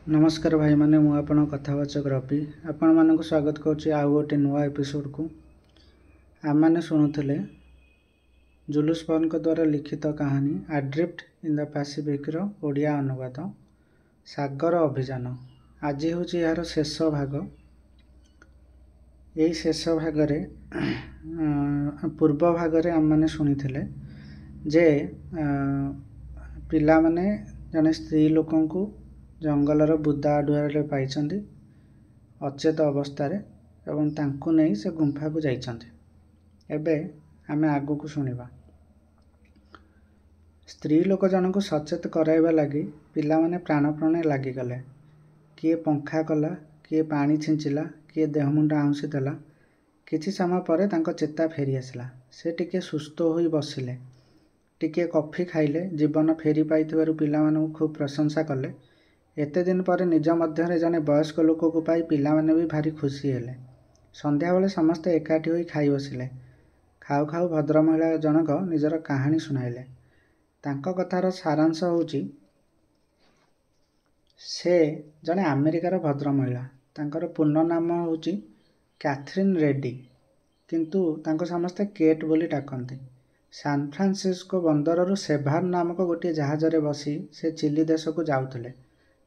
नमस्कार भाई माने मु आपण कथावाचक रवि आपण मानक स्वागत करुच्ची आउ गोटे नुआ एपिसोड को आम मैंने शुणुले जुलूस पवन द्वारा लिखित कहानी एड्रिफ्ट इन द पैसिफिक रो ओडिया अनुवाद सागर अभियान। आज हूँ यार शेष भाग। यही शेष भागरे पूर्व भागरे आम मैंने शुणिथिले जे पिला माने जने स्त्री लोकन को जंगलर बुदा अडुआरे पाइछन्ति अचेत अवस्था एवं तांकु नहीं से गुंफा को जाइछन्ति। एबे आमे आगु को सुनिबा। स्त्री लोक जन को सचेत कराइबा लगी पिला माने प्राणप्राणे लागि गले। किए पंखा कला, किए पानी छिंचिला, किए देहमुंडा आउंसी देला। किछि समय परे तांको चेता फेरी आसला। से टिके सुस्थ होई बसिले, टिके कॉफी खाइले। जीवन फेरी पाइथिबारु पिला मानकु खूब प्रशंसा कले। एते दिन पर निज मध्य जने वयस्क लोक को पाई पिला माने भी भारी खुशी हेले। संध्या बेले समस्ते एकाठी होई खाई बसिले। खाऊ खाऊ भद्र महिला जनक निजर कहानी सुनाइले। तांको कथार सारांश होउची से जने अमेरिकार भद्र महिला। तांकर पूर्ण नाम होउची कैथरीन रेड्डी, किंतु तांको समस्ते केट बोली डाकंती। सान फ्रांसिस्को बंदररू सेभार नामक गोटे जहाज रे बसी से चिली देश को जाउथले।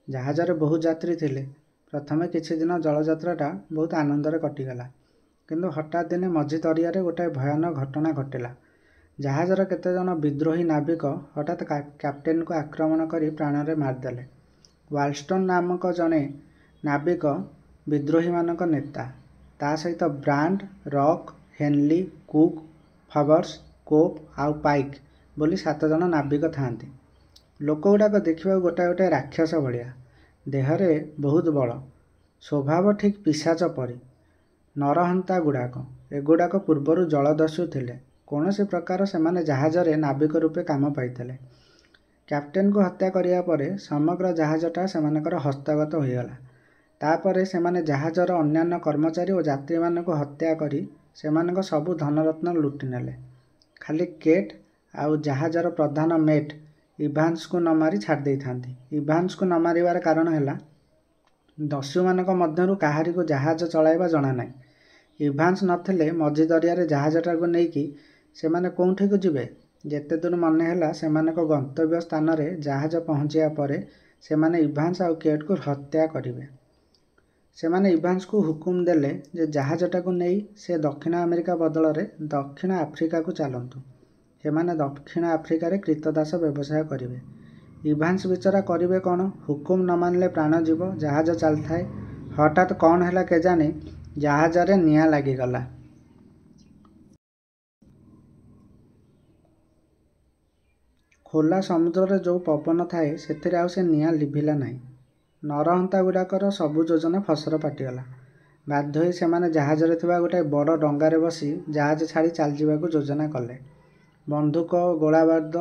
जहाज रे बहुत यात्री थिले। प्रथमे किछि दिन जलयात्राटा बहुत आनंदरे कटिगला, किंतु हठात दिने मझी तरिया गोटे भयानक घटना घटिला। जहाजर केते जन विद्रोही नाविक हठात कैप्टेन को आक्रमण करी प्राणरे मारदेले। वालस्टन नामक जने नाविक विद्रोही मानक नेता, ता सहित ब्रांड, रॉक, हेनली, कुक, फवर्स, कोप आउ पाइक बोली 7 जन नाविक थांती। लोक गुड़ाक देखा गोटाए गोटाए राक्षस भाया, देहरे बहुत बल, स्वभाव ठीक पिशाच परी। नरहंता गुड़ाक एगुड़ाक पूर्वर जलदस्यु थिले। कौनसी प्रकार से जहाज रे नाविक रूपे काम पाइथिले। कैप्टेन को हत्या करिया परे समग्र जहाजटा सेमानकर हस्तगत होइगला। तापरे सेमाने जहाजर अन्यान्य कर्मचारी और यात्री मानक हत्या करी सेमानक सबु धनरत्न लुटि नेले। खाली केट आउ जहाजर प्रधान मेट इभांस को न मारी छाड़ दे थांती। इभांस को न मारिबार कारण हैला दस्यु मानक मध्यरु काहारी को जहाज चलाइबा जणा नाही। इभांस नथिले मझी दरिया जहाजटा को नेकी सेमाने कोउठी को जिबे। जेते दूर मने हैला सेमानक गंतव्य स्थान रे जहाज पहुंचिया परे सेमाने इभांस आउ केट को हत्या करिवे। सेमाने इभांस को हुकुम देले जे जहाजटा को नेई से दक्षिण अमेरिका बदल रे दक्षिण आफ्रिका को चलंतु। सेमाने दक्षिण आफ्रिका रे कृतदास व्यवसाय करिवे। इभांस बिचारा करिवे कौन? हुकुम न मानले प्राण जीव। जहाज चल थाए। हठात कौन हैला केजानी जहाज रे निया लागि गला। खोला समुद्र रे जो पवन थाए सेथिरे आउ से निया लिभिला नाही। नरहंता गुड़ाकर सबु योजना फसर पाटिगला। बाध्य होई सेमाने जहाज रे थिबा गोटे बड़ डंगारे बसी जहाज छाड़ी चल जीवाकू योजना कले। बंधुक, गोला बारूद,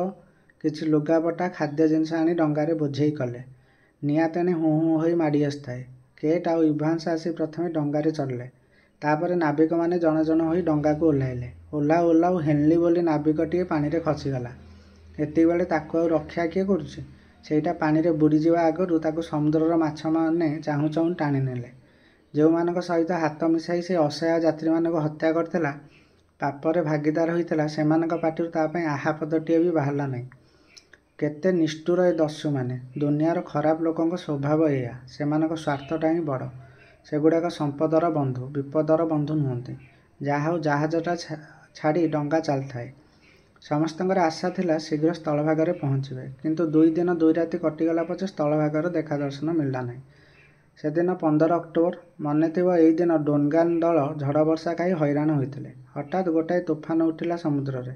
किछि लुगापटा, खाद्य जिनस आनी डंगारे बोझेई कले। निया तेणे हुँ हुँ होई माड़ी आसताए। केट आउ इभांस आसी प्रथमे डंगारे चढ़ले। तापरे नाविक माने जण जण होई डंगा को ओह्लाइले। ओह्लाउ ओह्लाउ हेनली बोली नाविकटिए पानी रे खसीगला। एति बेले ताकू आउ रक्षा किए करुछि? सेटा पानी रे बुड़ी जिवा आगरु ताकू समुद्रर माछ माने चाहू चाहू टाणी नेले। जो मानक सहित हाथ मिसाई से असहाय यात्री मानक हत्या करथिला, पापरे भागीदार होइथिला, सेमानक पाटिरु ता पई आहा पदटिए भी बाहरला नाही। केते निष्ठुर ए दस्यु माने। दुनियार खराब लोकंक स्वभाव एया। सेमानक स्वार्थटा ही बड़। सेगुड़ाक संपदर बंधु, विपदर बंधु नुहंती। जहा हो जहाजटा छाड़ी डंगा चल थाए। समस्तंकर आशा थिला शीघ्र स्थलभागरे पहुँचबे, किंतु 2 दिन 2 राति कटिगला पछे स्थलभागर देखा दर्शन मिलला नहीं। से दिन 15 अक्टोबर मन थिबो। एई दिन डोनगान दल झड़ वर्षा खाई हैरान होइथिले। हठात गोटाए तोफान उठिला समुद्र रे।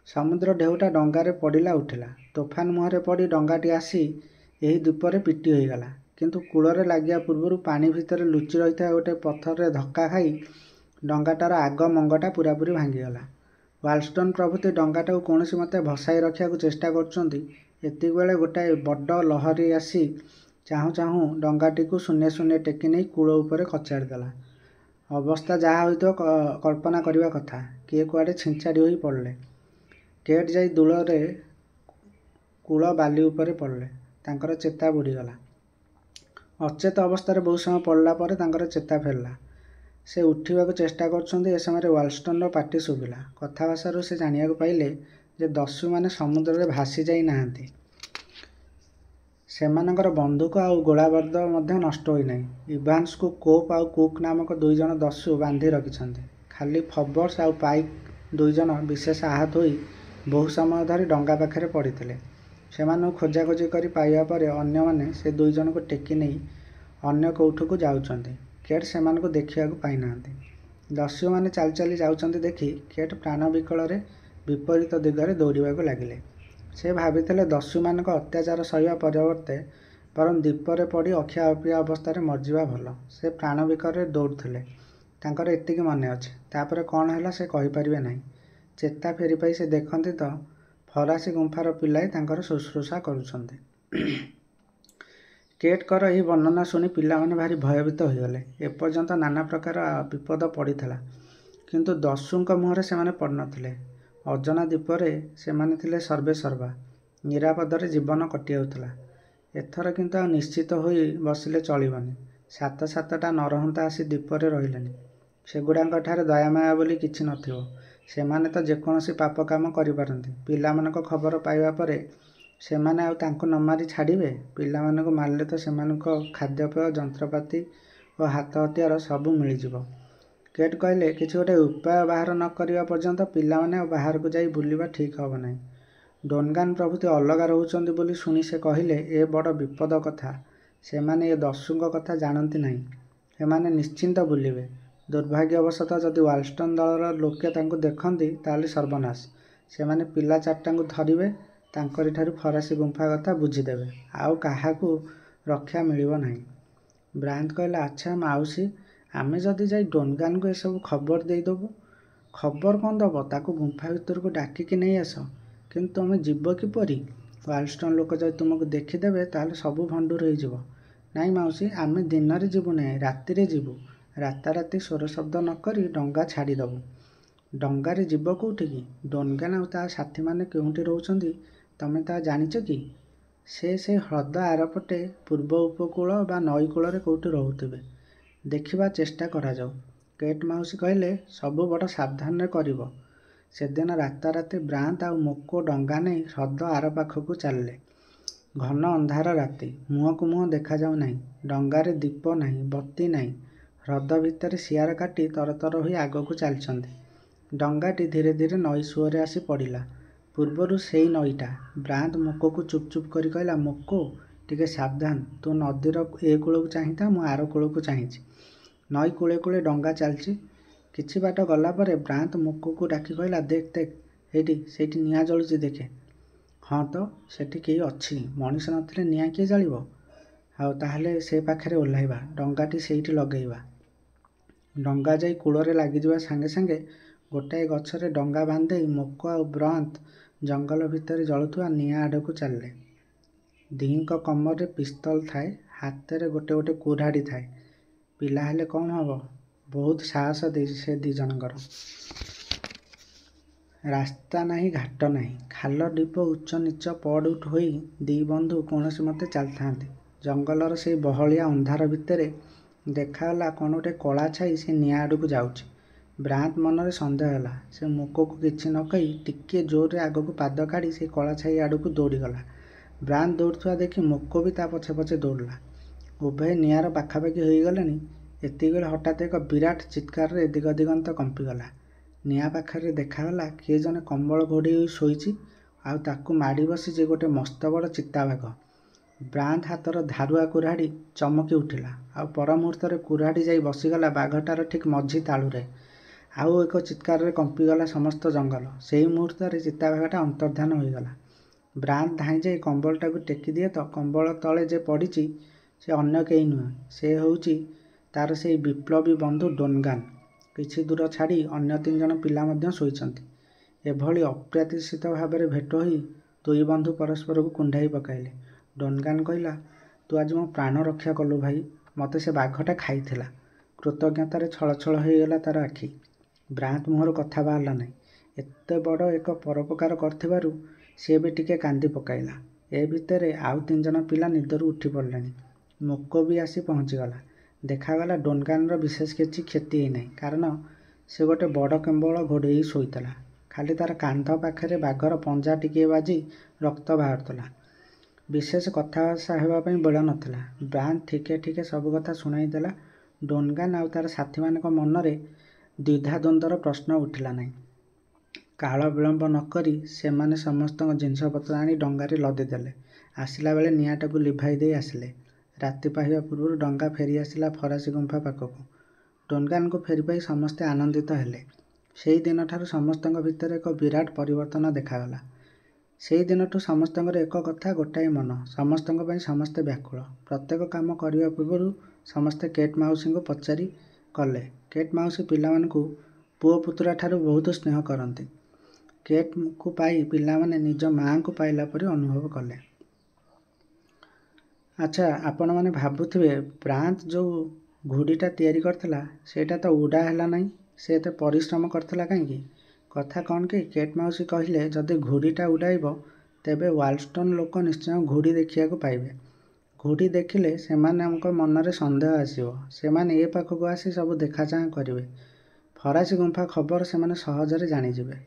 समुद्र ढेउटा डंगारे पड़िला उठिला। तोफान मुहरे पड़ी डंगाटी आसी एही द्वीपरे पिटी होइगला, किंतु कूलरे लागिया पूर्वरु पानी भितरे लुचि रहिथा गोटे पत्थर रे धक्का खाई डंगाटार आग मंगटा पूरापूरी भांगीगला। वालस्टन प्रभृति डंगाटा को कौन मते भसाई रखा चेष्टा करछंती। एति बेले गोटाए बड़ लहरी आसी चाहू चाहू डंगाटी को शून्य शून्य टेकी नहीं कूल उपरे कचाड़ी देला। अवस्था जहाँ होइतो कल्पना करवा कथा। किए कुआडे छिंचाड़ी होई पड़ले। केट जाई दूलरे कूल बाली उपरे पड़ले। तांकर चेता बुड़ीगला। ଅଚେତ ଅବସ୍ଥାରେ ବହୁତ ସମୟ ପଡ଼ିଲା ପରେ ତାଙ୍କର ଚେତା ଫେରିଲା। ସେ ଉଠିବାକୁ ଚେଷ୍ଟା କରୁଛନ୍ତି। ଏ ସମୟରେ ୱାଲଷ୍ଟନ୍ର ପାଟି ଶୁଭିଲା। କଥାଭାଷାରୁ ସେ ଜାଣିବାକୁ ପାଇଲେ ଯେ ଦସ୍ୟୁମାନେ ସମୁଦ୍ରରେ ଭାସି ଯାଇ ନାହାନ୍ତି। ସେମାନଙ୍କର ବନ୍ଧୁକ ଆଉ ଗୋଳାବାରୁଦ ମଧ୍ୟ ନଷ୍ଟ ହୋଇନାହିଁ। ଇଭାନ୍ସକୁ କୋପ୍ ଆଉ କୁକ୍ ନାମକ 2 ଜଣ ଦସ୍ୟୁ ବାନ୍ଧି ରଖିଛନ୍ତି। ଖାଲି ଫବର୍ସ ଆଉ ପାଇକ୍ 2 ଜଣ ବିଶେଷ ଆହତ ହୋଇ ବହୁ ସମୟ ଧରି ଡଙ୍ଗା ପାଖରେ ପଡ଼ିଥିଲେ। ସେମାନଙ୍କୁ ଖୋଜାଖୋଜି କରି ପାଇବା ପରେ ଅନ୍ୟମାନେ ସେ 2 ଜଣଙ୍କୁ ଟେକି ନେଇ ଅନ୍ୟ କେଉଁଠିକୁ ଯାଉଛନ୍ତି। କେଟ୍ ସେମାନଙ୍କୁ ଦେଖିବାକୁ ପାଇନାହାନ୍ତି। ଦସ୍ୟୁମାନେ ଚାଲି ଚାଲି ଯାଉଛନ୍ତି ଦେଖି କେଟ୍ ପ୍ରାଣ ବିକଳରେ ବିପରୀତ ଦିଗରେ ଦୌଡ଼ିବାକୁ ଲାଗିଲେ। ସେ ଭାବିଥିଲେ ଦସ୍ୟୁମାନଙ୍କ ଅତ୍ୟାଚାର ସହିବା ପରିବର୍ତ୍ତେ ବରଂ ଦ୍ୱୀପରେ ପଡ଼ି ଅଖିଆ ଅପିଆ ଅବସ୍ଥାରେ ମରିଯିବା ଭଲ। ସେ ପ୍ରାଣ ବିକଳରେ ଦୌଡ଼ୁଥିଲେ। ତାଙ୍କର ଏତିକି ମନେ ଅଛି। ତାପରେ କ'ଣ ହେଲା ସେ କହିପାରିବେ ନାହିଁ। ଚେତା ଫେରିପାଇ ସେ ଦେଖନ୍ତି ତ ଫରାସୀ ଗୁମ୍ଫାର ପିଲାଏ ତାଙ୍କର ଶୁଶ୍ରୂଷା କରୁଛନ୍ତି। କେଟ୍ଙ୍କର ଏହି ବର୍ଣ୍ଣନା ଶୁଣି ପିଲାମାନେ ଭାରି ଭୟଭୀତ ହୋଇଗଲେ। ଏପର୍ଯ୍ୟନ୍ତ ନାନା ପ୍ରକାର ବିପଦ ପଡ଼ିଥିଲା, କିନ୍ତୁ ଦସ୍ୟୁଙ୍କ ମୁହଁରେ ସେମାନେ ପଡ଼ିନଥିଲେ। ଅଜଣା ଦ୍ୱୀପରେ ସେମାନେ ଥିଲେ ସର୍ବେସର୍ବା। ନିରାପଦରେ ଜୀବନ କଟିଯାଉଥିଲା। ଏଥର କିନ୍ତୁ ଆଉ ନିଶ୍ଚିତ ହୋଇ ବସିଲେ ଚଳିବନି। 7ଟା ନରହନ୍ତା ଆସି ଦ୍ୱୀପରେ ରହିଲେଣି। ସେଗୁଡ଼ାଙ୍କଠାରେ ଦୟାମାୟା ବୋଲି କିଛି ନଥିବ। ସେମାନେ ତ ଯେକୌଣସି ପାପ କାମ କରିପାରନ୍ତି। ପିଲାମାନଙ୍କ ଖବର ପାଇବା ପରେ ସେମାନେ ଆଉ ତାଙ୍କୁ ନ ମାରି ଛାଡ଼ିବେ? ପିଲାମାନଙ୍କୁ ମାରିଲେ ତ ସେମାନଙ୍କ ଖାଦ୍ୟପେୟ, ଯନ୍ତ୍ରପାତି ଓ ହାତ ହତିଆର ସବୁ ମିଳିଯିବ। କେଟ୍ କହିଲେ, କିଛି ଗୋଟେ ଉପାୟ ବାହାର ନ କରିବା ପର୍ଯ୍ୟନ୍ତ ପିଲାମାନେ ଆଉ ବାହାରକୁ ଯାଇ ବୁଲିବା ଠିକ୍ ହେବ ନାହିଁ। ଡୋନଗାନ୍ ପ୍ରଭୃତି ଅଲଗା ରହୁଛନ୍ତି ବୋଲି ଶୁଣି ସେ କହିଲେ, ଏ ବଡ଼ ବିପଦ କଥା। ସେମାନେ ଏ ଦସ୍ୟୁଙ୍କ କଥା ଜାଣନ୍ତି ନାହିଁ। ଏମାନେ ନିଶ୍ଚିନ୍ତ ବୁଲିବେ। ଦୁର୍ଭାଗ୍ୟବଶତଃ ଯଦି ୱାଲଷ୍ଟନ୍ ଦଳର ଲୋକେ ତାଙ୍କୁ ଦେଖନ୍ତି ତାହେଲେ ସର୍ବନାଶ। ସେମାନେ ପିଲା 4ଟାଙ୍କୁ ଧରିବେ, ତାଙ୍କରିଠାରୁ ଫରାସୀ ଗୁମ୍ଫା କଥା ବୁଝିଦେବେ। ଆଉ କାହାକୁ ରକ୍ଷା ମିଳିବ ନାହିଁ। ବ୍ରାଣ୍ଡ କହିଲା, ଆଚ୍ଛା ମାଉସୀ, ଆମେ ଯଦି ଯାଇ ଡୋନଗାନ୍କୁ ଏସବୁ ଖବର ଦେଇଦେବୁ? ଖବର କ'ଣ ଦେବ? ତାକୁ ଗୁମ୍ଫା ଭିତରକୁ ଡାକିକି ନେଇ ଆସ। କିନ୍ତୁ ତୁମେ ଯିବ କିପରି? ୱାଲଷ୍ଟନ୍ ଲୋକ ଯଦି ତୁମକୁ ଦେଖିଦେବେ ତାହେଲେ ସବୁ ଭଣ୍ଡୁର ହୋଇଯିବ। ନାଇଁ ମାଉସୀ, ଆମେ ଦିନରେ ଯିବୁ ନାହିଁ, ରାତିରେ ଯିବୁ। ରାତାରାତି ସ୍ୱର ଶବ୍ଦ ନ କରି ଡଙ୍ଗା ଛାଡ଼ିଦେବୁ। ଡଙ୍ଗାରେ ଯିବ କେଉଁଠିକି? ଡୋନଗାନ୍ ଆଉ ତା ସାଥୀମାନେ କେଉଁଠି ରହୁଛନ୍ତି ତମେ ତାହା ଜାଣିଛ କି? ସେ ହ୍ରଦ ଆରପଟେ ପୂର୍ବ ଉପକୂଳ ବା ନଈ କୂଳରେ କେଉଁଠି ରହୁଥିବେ। ଦେଖିବା ଚେଷ୍ଟା କରାଯାଉ। କେଟ୍ ମାଉସୀ କହିଲେ, ସବୁ ବଡ଼ ସାବଧାନରେ କରିବ। ସେଦିନ ରାତାରାତି ବ୍ରାନ୍ତ ଆଉ ମୋକୋ ଡଙ୍ଗା ନେଇ ହ୍ରଦ ଆରପାଖକୁ ଚାଲିଲେ। ଘନ ଅନ୍ଧାର ରାତି। ମୁହଁକୁ ମୁହଁ ଦେଖାଯାଉ ନାହିଁ। ଡଙ୍ଗାରେ ଦୀପ ନାହିଁ, ବତୀ ନାହିଁ। ହ୍ରଦ ଭିତରେ ଶିଆର କାଟି ତରତର ହୋଇ ଆଗକୁ ଚାଲିଛନ୍ତି। ଡଙ୍ଗାଟି ଧୀରେ ଧୀରେ ନଈ ସୁଅରେ ଆସି ପଡ଼ିଲା। ପୂର୍ବରୁ ସେଇ ନଈଟା। ବ୍ରାନ୍ତ ମୋକୋକୁ ଚୁପ୍ ଚୁପ୍ କରି କହିଲା, ମୋକୋ, ଟିକେ ସାବଧାନ। ତୁ ନଦୀର ଏ କୂଳକୁ ଚାହିଁଥା, ମୁଁ ଆର କୂଳକୁ ଚାହିଁଛି। ନଈ କୂଳେ କୂଳେ ଡଙ୍ଗା ଚାଲିଛି। କିଛି ବାଟ ଗଲା ପରେ ବ୍ରାନ୍ତ ମୋକୋକୁ ଡାକି କହିଲା, ଦେଖ, ସେଇଠି ନିଆଁ ଜଳୁଛି ଦେଖେ। ହଁ ତ, ସେଠି କେହି ଅଛି। ମଣିଷ ନଥିଲେ ନିଆଁ କିଏ ଜାଳିବ? ଆଉ ତାହେଲେ ସେ ପାଖରେ ଓହ୍ଲାଇବା, ଡଙ୍ଗାଟି ସେଇଠି ଲଗେଇବା। ଡଙ୍ଗା ଯାଇ କୂଳରେ ଲାଗିଯିବା ସାଙ୍ଗେ ସାଙ୍ଗେ ଗୋଟାଏ ଗଛରେ ଡଙ୍ଗା ବାନ୍ଧି ମୋକୋ ଆଉ ବ୍ରାନ୍ତ ଜଙ୍ଗଲ ଭିତରେ ଜଳୁଥିବା ନିଆଁ ଆଡ଼କୁ ଚାଲିଲେ। ଦିହିଁଙ୍କ କମରରେ ପିସ୍ତଲ ଥାଏ, ହାତରେ ଗୋଟେ ଗୋଟେ କୁରାଢ଼ୀ ଥାଏ। ପିଲା ହେଲେ କ'ଣ ହେବ? ବହୁତ ସାହସ ସେ 2 ଜଣଙ୍କର। ରାସ୍ତା ନାହିଁ, ଘାଟ ନାହିଁ। ଖାଲ ଢିପ ଉଚ୍ଚ ନିଚ ପଡ଼ ଉଠ ହୋଇ 2 ବନ୍ଧୁ କୌଣସି ମତେ ଚାଲିଥାନ୍ତି। ଜଙ୍ଗଲର ସେଇ ବହଳିଆ ଅନ୍ଧାର ଭିତରେ ଦେଖାଗଲା କ'ଣ ଗୋଟେ କଳା ଛାଇ ସେ ନିଆଁ ଆଡ଼କୁ ଯାଉଛି। ବ୍ରାନ୍ତ ମନରେ ସନ୍ଦେହ ହେଲା। ସେ ମୋକୋକୁ କିଛି ନ କହି ଟିକିଏ ଜୋରରେ ଆଗକୁ ପାଦ କାଢ଼ି ସେଇ କଳା ଛାଇ ଆଡ଼କୁ ଦୌଡ଼ିଗଲା। ବ୍ରାନ୍ତ ଦୌଡ଼ୁଥିବା ଦେଖି ମୋକୋ ବି ତା ପଛେ ପଛେ ଦୌଡ଼ିଲା। ଉଭୟେ ନିଆଁର ପାଖାପାଖି ହୋଇଗଲେଣି। ଏତିକିବେଳେ ହଠାତ୍ ଏକ ବିରାଟ ଚିତ୍କାରରେ ଏଦିଗ ଦିଗନ୍ତ କମ୍ପିଗଲା। ନିଆଁ ପାଖରେ ଦେଖାଗଲା କିଏ ଜଣେ କମ୍ବଳ ଘୋଡ଼େଇ ହୋଇ ଶୋଇଛି, ଆଉ ତାକୁ ମାଡ଼ି ବସିଛି ଗୋଟେ ମସ୍ତବଡ଼ ଚିତାବାଘ। ବ୍ରାନ୍ତ ହାତର ଧାରୁଆ କୁରାଢ଼ୀ ଚମକି ଉଠିଲା, ଆଉ ପର ମୁହୂର୍ତ୍ତରେ କୁରାଢ଼ୀ ଯାଇ ବସିଗଲା ବାଘଟାର ଠିକ୍ ମଝି ତାଳୁରେ। ଆଉ ଏକ ଚିତ୍କାରରେ କମ୍ପିଗଲା ସମସ୍ତ ଜଙ୍ଗଲ। ସେହି ମୁହୂର୍ତ୍ତରେ ଚିତାବାଘଟା ଅନ୍ତର୍ଦ୍ଧାନ ହୋଇଗଲା। ବ୍ରାନ୍ତ ଧାଇଁ ଯାଇ କମ୍ବଳଟାକୁ ଟେକି ଦିଏ ତ କମ୍ବଳ ତଳେ ଯେ ପଡ଼ିଛି ସେ ଅନ୍ୟ କେହି ନୁହେଁ, ସେ ହେଉଛି ତାର ସେଇ ବିପ୍ଳବୀ ବନ୍ଧୁ ଡୋନଗାନ୍। କିଛି ଦୂର ଛାଡ଼ି ଅନ୍ୟ 3 ଜଣ ପିଲା ମଧ୍ୟ ଶୋଇଛନ୍ତି। ଏଭଳି ଅପ୍ରତ୍ୟାଶିତ ଭାବରେ ଭେଟ ହୋଇ 2 ବନ୍ଧୁ ପରସ୍ପରକୁ କୁଣ୍ଢାଇ ପକାଇଲେ। ଡୋନଗାନ୍ କହିଲା, ତୁ ଆଜି ମୋ ପ୍ରାଣ ରକ୍ଷା କଲୁ ଭାଇ। ମୋତେ ସେ ବାଘଟା ଖାଇଥିଲା। କୃତଜ୍ଞତାରେ ଛଳଛଳ ହୋଇଗଲା ତାର ଆଖି। ବ୍ରାନ୍ତ ମୁହଁରୁ କଥା ବାହାରିଲା ନାହିଁ। ଏତେ ବଡ଼ ଏକ ପରୋପକାର କରିଥିବାରୁ ସେ ବି ଟିକେ କାନ୍ଦି ପକାଇଲା। ଏ ଭିତରେ ଆଉ 3 ଜଣ ପିଲା ନିଦରୁ ଉଠି ପଡ଼ିଲେଣି। ମୋକ ବି ଆସି ପହଞ୍ଚିଗଲା। ଦେଖାଗଲା ଡୋନଗାନର ବିଶେଷ କିଛି କ୍ଷତି ହେଇନାହିଁ, କାରଣ ସେ ଗୋଟେ ବଡ଼ କମ୍ବଳ ଘୋଡ଼େଇ ଶୋଇଥିଲା। ଖାଲି ତାର କାନ୍ଧ ପାଖରେ ବାଘର ପଞ୍ଜା ଟିକିଏ ବାଜି ରକ୍ତ ବାହାରୁଥିଲା। ବିଶେଷ କଥାଭାଷା ହେବା ପାଇଁ ବେଳ ନଥିଲା। ବ୍ରାଣ୍ଡ ଠିକେ ଠିକେ ସବୁ କଥା ଶୁଣାଇ ଦେଲା। ଡୋନଗାନ ଆଉ ତାର ସାଥୀମାନଙ୍କ ମନରେ ଦ୍ୱିଧାଦ୍ୱନ୍ଦ୍ୱର ପ୍ରଶ୍ନ ଉଠିଲା ନାହିଁ। କାଳ ବିଳମ୍ବ ନ କରି ସେମାନେ ସମସ୍ତଙ୍କ ଜିନିଷପତ୍ର ଆଣି ଡଙ୍ଗାରେ ଲଦିଦେଲେ। ଆସିଲା ବେଳେ ନିଆଁଟାକୁ ଲିଭାଇ ଦେଇ ଆସିଲେ। ରାତି ପାହିବା ପୂର୍ବରୁ ଡଙ୍ଗା ଫେରିଆସିଲା ଫରାସୀ ଗୁମ୍ଫା ପାଖକୁ। ଡୋନଗାନକୁ ଫେରିପାଇ ସମସ୍ତେ ଆନନ୍ଦିତ ହେଲେ। ସେହି ଦିନଠାରୁ ସମସ୍ତଙ୍କ ଭିତରେ ଏକ ବିରାଟ ପରିବର୍ତ୍ତନ ଦେଖାଗଲା। ସେହି ଦିନଠୁ ସମସ୍ତଙ୍କର ଏକ କଥା, ଗୋଟାଏ ମନ। ସମସ୍ତଙ୍କ ପାଇଁ ସମସ୍ତେ ବ୍ୟାକୁଳ। ପ୍ରତ୍ୟେକ କାମ କରିବା ପୂର୍ବରୁ ସମସ୍ତେ କେଟ୍ ମାଉସୀଙ୍କୁ ପଚାରି କଲେ। କେଟ୍ ମାଉସୀ ପିଲାମାନଙ୍କୁ ପୁଅ ପୁତୁରାଠାରୁ ବହୁତ ସ୍ନେହ କରନ୍ତି। କେଟ୍କୁ ପାଇ ପିଲାମାନେ ନିଜ ମାଆଙ୍କୁ ପାଇଲା ପରି ଅନୁଭବ କଲେ। ଆଚ୍ଛା, ଆପଣମାନେ ଭାବୁଥିବେ ବ୍ରାଣ୍ଡ ଯେଉଁ ଘୁଡ଼ିଟା ତିଆରି କରିଥିଲା ସେଇଟା ତ ଉଡ଼ା ହେଲା ନାହିଁ, ସେ ଏତେ ପରିଶ୍ରମ କରିଥିଲା କାହିଁକି? କଥା କ'ଣ କି, କେଟ୍ ମାଉସୀ କହିଲେ, ଯଦି ଘୁଡ଼ିଟା ଉଡ଼ାଇବ ତେବେ ୱାଲଷ୍ଟନ୍ ଲୋକ ନିଶ୍ଚୟ ଘୁଡ଼ି ଦେଖିବାକୁ ପାଇବେ। ଘୁଡ଼ି ଦେଖିଲେ ସେମାନଙ୍କ ମନରେ ସନ୍ଦେହ ଆସିବ। ସେମାନେ ଏ ପାଖକୁ ଆସି ସବୁ ଦେଖାଚାହାଁ କରିବେ। ଫରାସୀ ଗୁମ୍ଫା ଖବର ସେମାନେ ସହଜରେ ଜାଣିଯିବେ।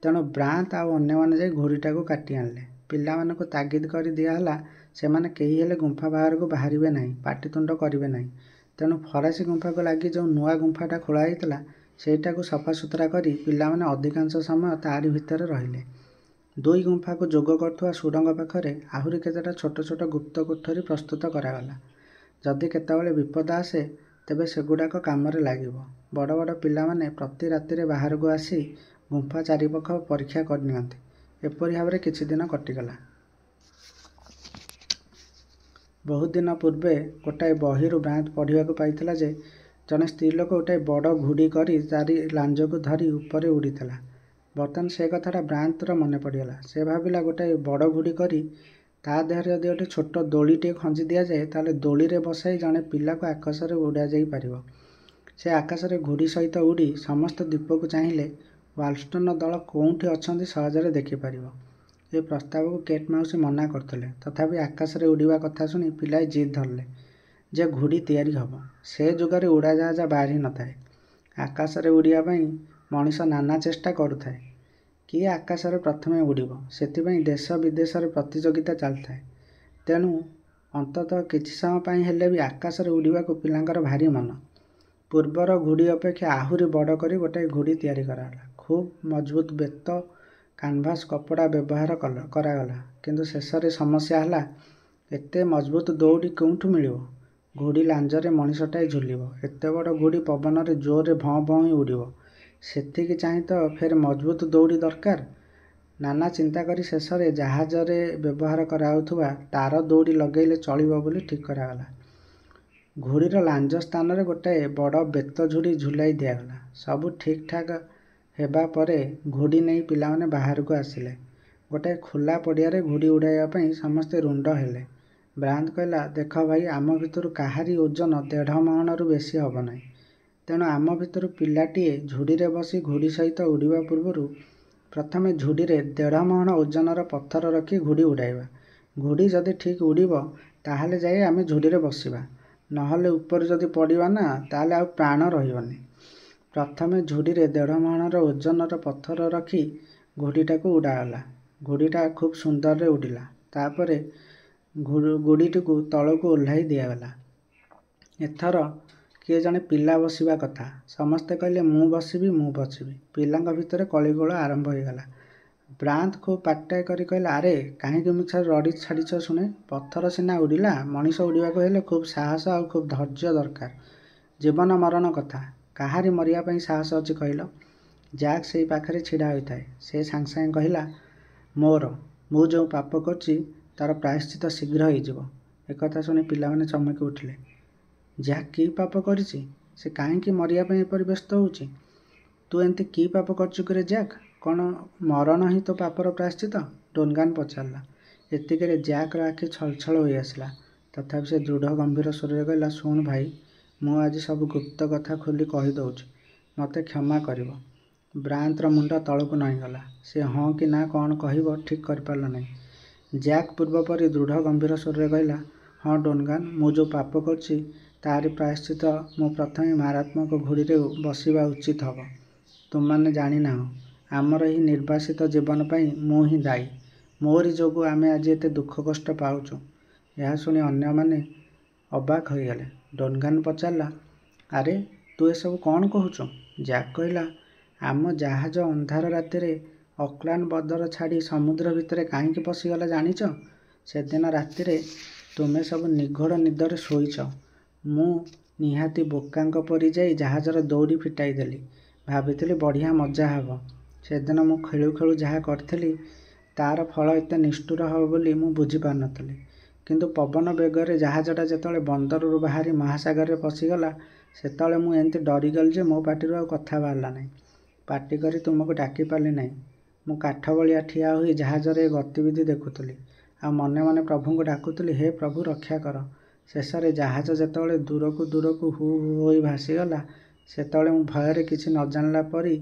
ତେଣୁ ବ୍ରାଣ୍ଡ ଆଉ ଅନ୍ୟମାନେ ଯାଇ ଘୁଡ଼ିଟାକୁ କାଟି ଆଣିଲେ। ପିଲାମାନଙ୍କୁ ତାଗିଦ କରି ଦିଆହେଲା, ସେମାନେ କେହି ହେଲେ ଗୁମ୍ଫା ବାହାରକୁ ବାହାରିବେ ନାହିଁ, ପାଟିତୁଣ୍ଡ କରିବେ ନାହିଁ। ତେଣୁ ଫରାସୀ ଗୁମ୍ଫାକୁ ଲାଗି ଯେଉଁ ନୂଆ ଗୁମ୍ଫାଟା ଖୋଳା ହେଇଥିଲା ସେଇଟାକୁ ସଫାସୁତୁରା କରି ପିଲାମାନେ ଅଧିକାଂଶ ସମୟ ତାରି ଭିତରେ ରହିଲେ। ଦୁଇ ଗୁମ୍ଫାକୁ ଯୋଗ କରୁଥିବା ସୁଡ଼ଙ୍ଗ ପାଖରେ ଆହୁରି କେତେଟା ଛୋଟ ଛୋଟ ଗୁପ୍ତ କୋଠରୀ ପ୍ରସ୍ତୁତ କରାଗଲା। ଯଦି କେତେବେଳେ ବିପଦ ଆସେ ତେବେ ସେଗୁଡ଼ାକ କାମରେ ଲାଗିବ। ବଡ଼ ବଡ଼ ପିଲାମାନେ ପ୍ରତି ରାତିରେ ବାହାରକୁ ଆସି ଗୁମ୍ଫା ଚାରିପାଖ ପରୀକ୍ଷା କରିନିଅନ୍ତି। ଏପରି ଭାବରେ କିଛି ଦିନ କଟିଗଲା। ବହୁତ ଦିନ ପୂର୍ବେ ଗୋଟାଏ ବହିରୁ ବ୍ରାଣ୍ଡ ପଢ଼ିବାକୁ ପାଇଥିଲା ଯେ ଜଣେ ସ୍ତ୍ରୀଲୋକ ଗୋଟାଏ ବଡ଼ ଘୁଡ଼ି କରି ତାରି ଲାଞ୍ଜକୁ ଧରି ଉପରେ ଉଡ଼ିଥିଲା। ବର୍ତ୍ତମାନ ସେ କଥାଟା ବ୍ରାଣ୍ଡର ମନେ ପଡ଼ିଗଲା। ସେ ଭାବିଲା, ଗୋଟାଏ ବଡ଼ ଘୁଡ଼ି କରି ତା ଦେହରେ ଯଦି ଗୋଟେ ଛୋଟ ଦୋଳିଟିଏ ଖଞ୍ଜି ଦିଆଯାଏ ତାହେଲେ ଦୋଳିରେ ବସାଇ ଜଣେ ପିଲାକୁ ଆକାଶରେ ଉଡ଼ାଯାଇ ପାରିବ। ସେ ଆକାଶରେ ଘୁଡ଼ି ସହିତ ଉଡ଼ି ସମସ୍ତ ଦ୍ୱୀପକୁ ଚାହିଁଲେ ୱାଲଷ୍ଟନ୍ର ଦଳ କେଉଁଠି ଅଛନ୍ତି ସହଜରେ ଦେଖିପାରିବ। ଏ ପ୍ରସ୍ତାବକୁ କେଟ୍ ମାଉସୀ ମନା କରୁଥିଲେ। ତଥାପି ଆକାଶରେ ଉଡ଼ିବା କଥା ଶୁଣି ପିଲାଏ ଜିଦ୍ ଧରିଲେ ଯେ ଘୁଡ଼ି ତିଆରି ହେବ। ସେ ଯୁଗରେ ଉଡ଼ାଜାହାଜ ବାହାରି ନଥାଏ। ଆକାଶରେ ଉଡ଼ିବା ପାଇଁ ମଣିଷ ନାନା ଚେଷ୍ଟା କରୁଥାଏ। କିଏ ଆକାଶରେ ପ୍ରଥମେ ଉଡ଼ିବ, ସେଥିପାଇଁ ଦେଶ ବିଦେଶରେ ପ୍ରତିଯୋଗିତା ଚାଲିଥାଏ। ତେଣୁ ଅନ୍ତତଃ କିଛି ସମୟ ପାଇଁ ହେଲେ ବି ଆକାଶରେ ଉଡ଼ିବାକୁ ପିଲାଙ୍କର ଭାରି ମନ। ପୂର୍ବର ଘୁଡ଼ି ଅପେକ୍ଷା ଆହୁରି ବଡ଼ କରି ଗୋଟାଏ ଘୁଡ଼ି ତିଆରି କରାଗଲା। ଖୁବ୍ ମଜବୁତ ବେତ, କାନଭାସ୍ କପଡ଼ା ବ୍ୟବହାର କରାଗଲା। କିନ୍ତୁ ଶେଷରେ ସମସ୍ୟା ହେଲା, ଏତେ ମଜବୁତ ଦଉଡ଼ି କେଉଁଠୁ ମିଳିବ? ଘୁଡ଼ି ଲାଞ୍ଜରେ ମଣିଷଟାଏ ଝୁଲିବ। ଏତେ ବଡ଼ ଘୁଡ଼ି ପବନରେ ଜୋରରେ ଭଁ ଭଁ ହୋଇ ଉଡ଼ିବ। ସେତିକି ଚାହିଁ ତ ଫେର ମଜବୁତ ଦଉଡ଼ି ଦରକାର। ନାନା ଚିନ୍ତା କରି ଶେଷରେ ଜାହାଜରେ ବ୍ୟବହାର କରାଯାଉଥିବା ତାର ଦଉଡ଼ି ଲଗାଇଲେ ଚଳିବ ବୋଲି ଠିକ୍ କରାଗଲା। ଘୁଡ଼ିର ଲାଞ୍ଜ ସ୍ଥାନରେ ଗୋଟାଏ ବଡ଼ ବେତ ଝୁଡ଼ି ଝୁଲାଇ ଦିଆଗଲା। ସବୁ ଠିକ୍ ଠାକ୍ ହେବା ପରେ ଘୁଡ଼ି ନେଇ ପିଲାମାନେ ବାହାରକୁ ଆସିଲେ। ଗୋଟାଏ ଖୋଲା ପଡ଼ିଆରେ ଘୁଡ଼ି ଉଡ଼ାଇବା ପାଇଁ ସମସ୍ତେ ରୁଣ୍ଡ ହେଲେ। ବ୍ରାଣ୍ଡ କହିଲା, ଦେଖ ଭାଇ, ଆମ ଭିତରୁ କାହାରି ଓଜନ 1.5 ମହଣରୁ ବେଶୀ ହେବ ନାହିଁ। ତେଣୁ ଆମ ଭିତରୁ ପିଲାଟିଏ ଝୁଡ଼ିରେ ବସି ଘୁଡ଼ି ସହିତ ଉଡ଼ିବା ପୂର୍ବରୁ ପ୍ରଥମେ ଝୁଡ଼ିରେ 1.5 ମହଣ ଓଜନର ପଥର ରଖି ଘୁଡ଼ି ଉଡ଼ାଇବା। ଘୁଡ଼ି ଯଦି ଠିକ୍ ଉଡ଼ିବ ତାହେଲେ ଯାଇ ଆମେ ଝୁଡ଼ିରେ ବସିବା, ନହେଲେ ଉପରୁ ଯଦି ପଡ଼ିବା ନା ତାହେଲେ ଆଉ ପ୍ରାଣ ରହିବନି। ପ୍ରଥମେ ଝୁଡ଼ିରେ 1.5 ମହଣର ଓଜନର ପଥର ରଖି ଘୁଡ଼ିଟାକୁ ଉଡ଼ାଗଲା। ଘୁଡ଼ିଟା ଖୁବ୍ ସୁନ୍ଦରରେ ଉଡ଼ିଲା। ତାପରେ ଗୁଡ଼ିଟିକୁ ତଳକୁ ଓହ୍ଲାଇ ଦିଆଗଲା। ଏଥର କିଏ ଜଣେ ପିଲା ବସିବା କଥା। ସମସ୍ତେ କହିଲେ, ମୁଁ ବସିବି, ମୁଁ ବସିବି। ପିଲାଙ୍କ ଭିତରେ କଳିଗୋଳ ଆରମ୍ଭ ହୋଇଗଲା। ବ୍ରାଣ୍ଡ ଖୁବ୍ ପାଟିଟାଏ କରି କହିଲା, ଆରେ କାହିଁକି ମିଛରେ ରଡ଼ି ଛାଡ଼ିଛ ଶୁଣେ? ପଥର ସିନା ଉଡ଼ିଲା, ମଣିଷ ଉଡ଼ିବାକୁ ହେଲେ ଖୁବ୍ ସାହସ ଆଉ ଖୁବ୍ ଧୈର୍ଯ୍ୟ ଦରକାର। ଜୀବନ ମରଣ କଥା। କାହାରି ମରିବା ପାଇଁ ସାହସ ଅଛି କହିଲ? ଜ୍ୟାକ୍ ସେଇ ପାଖରେ ଛିଡ଼ା ହୋଇଥାଏ। ସେ ସାଙ୍ଗେ ସାଙ୍ଗେ କହିଲା, ମୋର। ମୁଁ ଯେଉଁ ପାପ କରିଛି ତାର ପ୍ରାୟଶ୍ଚିତ୍ତ ଶୀଘ୍ର ହେଇଯିବ। ଏକଥା ଶୁଣି ପିଲାମାନେ ଚମକି ଉଠିଲେ। ଜ୍ୟାକ୍ କି ପାପ କରିଛି? ସେ କାହିଁକି ମରିବା ପାଇଁ ଏପରି ବ୍ୟସ୍ତ ହେଉଛି? ତୁ ଏମିତି କି ପାପ କରିଛୁ କିରେ ଜ୍ୟାକ୍? କ'ଣ ମରଣ ହିଁ ତୋ ପାପର ପ୍ରାୟଶ୍ଚିତ୍ତ? ଡୋନଗାନ ପଚାରିଲା। ଏତିକିରେ ଜ୍ୟାକ୍ର ଆଖି ଛଳଛଳ ହୋଇ ଆସିଲା। ତଥାପି ସେ ଦୃଢ଼ ଗମ୍ଭୀର ସ୍ୱରରେ କହିଲା, ଶୁଣ ଭାଇ, ମୁଁ ଆଜି ସବୁ ଗୁପ୍ତ କଥା ଖୋଲି କହିଦେଉଛି। ମୋତେ କ୍ଷମା କରିବ। ବ୍ରାଣ୍ଡର ମୁଣ୍ଡ ତଳକୁ ନଇଁଗଲା। ସେ ହଁ କି ନା କ'ଣ କହିବ ଠିକ୍ କରିପାରିଲା ନାହିଁ। ଜ୍ୟାକ୍ ପୂର୍ବ ପରି ଦୃଢ଼ ଗମ୍ଭୀର ସ୍ୱରରେ କହିଲା, ହଁ ଡୋନଗାନ, ମୁଁ ଯେଉଁ ପାପ କରିଛି ତାରି ପ୍ରାୟଶ୍ଚିତ ମୁଁ ପ୍ରଥମେ ମାରାତ୍ମକ ଘୁଡ଼ିରେ ବସିବା ଉଚିତ ହେବ। ତୁମମାନେ ଜାଣିନାହଁ, ଆମର ଏହି ନିର୍ବାସିତ ଜୀବନ ପାଇଁ ମୁଁ ହିଁ ଦାୟୀ। ମୋରି ଯୋଗୁଁ ଆମେ ଆଜି ଏତେ ଦୁଃଖ କଷ୍ଟ ପାଉଛୁ। ଏହା ଶୁଣି ଅନ୍ୟମାନେ ଅବାକ୍ ହୋଇଗଲେ। ଡୋନଗାନ ପଚାରିଲା, ଆରେ ତୁ ଏସବୁ କ'ଣ କହୁଛୁ? ଜ୍ୟାକ୍ କହିଲା, ଆମ ଜାହାଜ ଅନ୍ଧାର ରାତିରେ ଅକ୍ଲାଣ୍ଡ ବନ୍ଦର ଛାଡ଼ି ସମୁଦ୍ର ଭିତରେ କାହିଁକି ପଶିଗଲା ଜାଣିଛ? ସେଦିନ ରାତିରେ ତୁମେ ସବୁ ନିଘୋଡ଼ ନିଦରେ ଶୋଇଛ। ମୁଁ ନିହାତି ବୋକାଙ୍କ ପରି ଯାଇ ଜାହାଜର ଦଉଡ଼ି ଫିଟାଇ ଦେଲି। ଭାବିଥିଲି ବଢ଼ିଆ ମଜା ହେବ। ସେଦିନ ମୁଁ ଖେଳୁ ଖେଳୁ ଯାହା କରିଥିଲି ତାର ଫଳ ଏତେ ନିଷ୍ଠୁର ହେବ ବୋଲି ମୁଁ ବୁଝିପାରିନଥିଲି। କିନ୍ତୁ ପବନ ବେଗରେ ଜାହାଜଟା ଯେତେବେଳେ ବନ୍ଦରରୁ ବାହାରି ମହାସାଗରରେ ପଶିଗଲା ସେତେବେଳେ ମୁଁ ଏମିତି ଡରିଗଲି ଯେ ମୋ ପାଟିରୁ ଆଉ କଥା ବାହାରିଲା ନାହିଁ। ପାଟି କରି ତୁମକୁ ଡାକି ପାରିଲି ନାହିଁ। ମୁଁ କାଠ ଭଳିଆ ଠିଆ ହୋଇ ଜାହାଜର ଏ ଗତିବିଧି ଦେଖୁଥିଲି ଆଉ ମନେ ମନେ ପ୍ରଭୁଙ୍କୁ ଡାକୁଥିଲି, ହେ ପ୍ରଭୁ ରକ୍ଷା କର। ଶେଷରେ ଜାହାଜ ଯେତେବେଳେ ଦୂରକୁ ହୁ ହୁ ହୋଇ ଭାସିଗଲା ସେତେବେଳେ ମୁଁ ଭୟରେ କିଛି ନ ଜାଣିଲା ପରି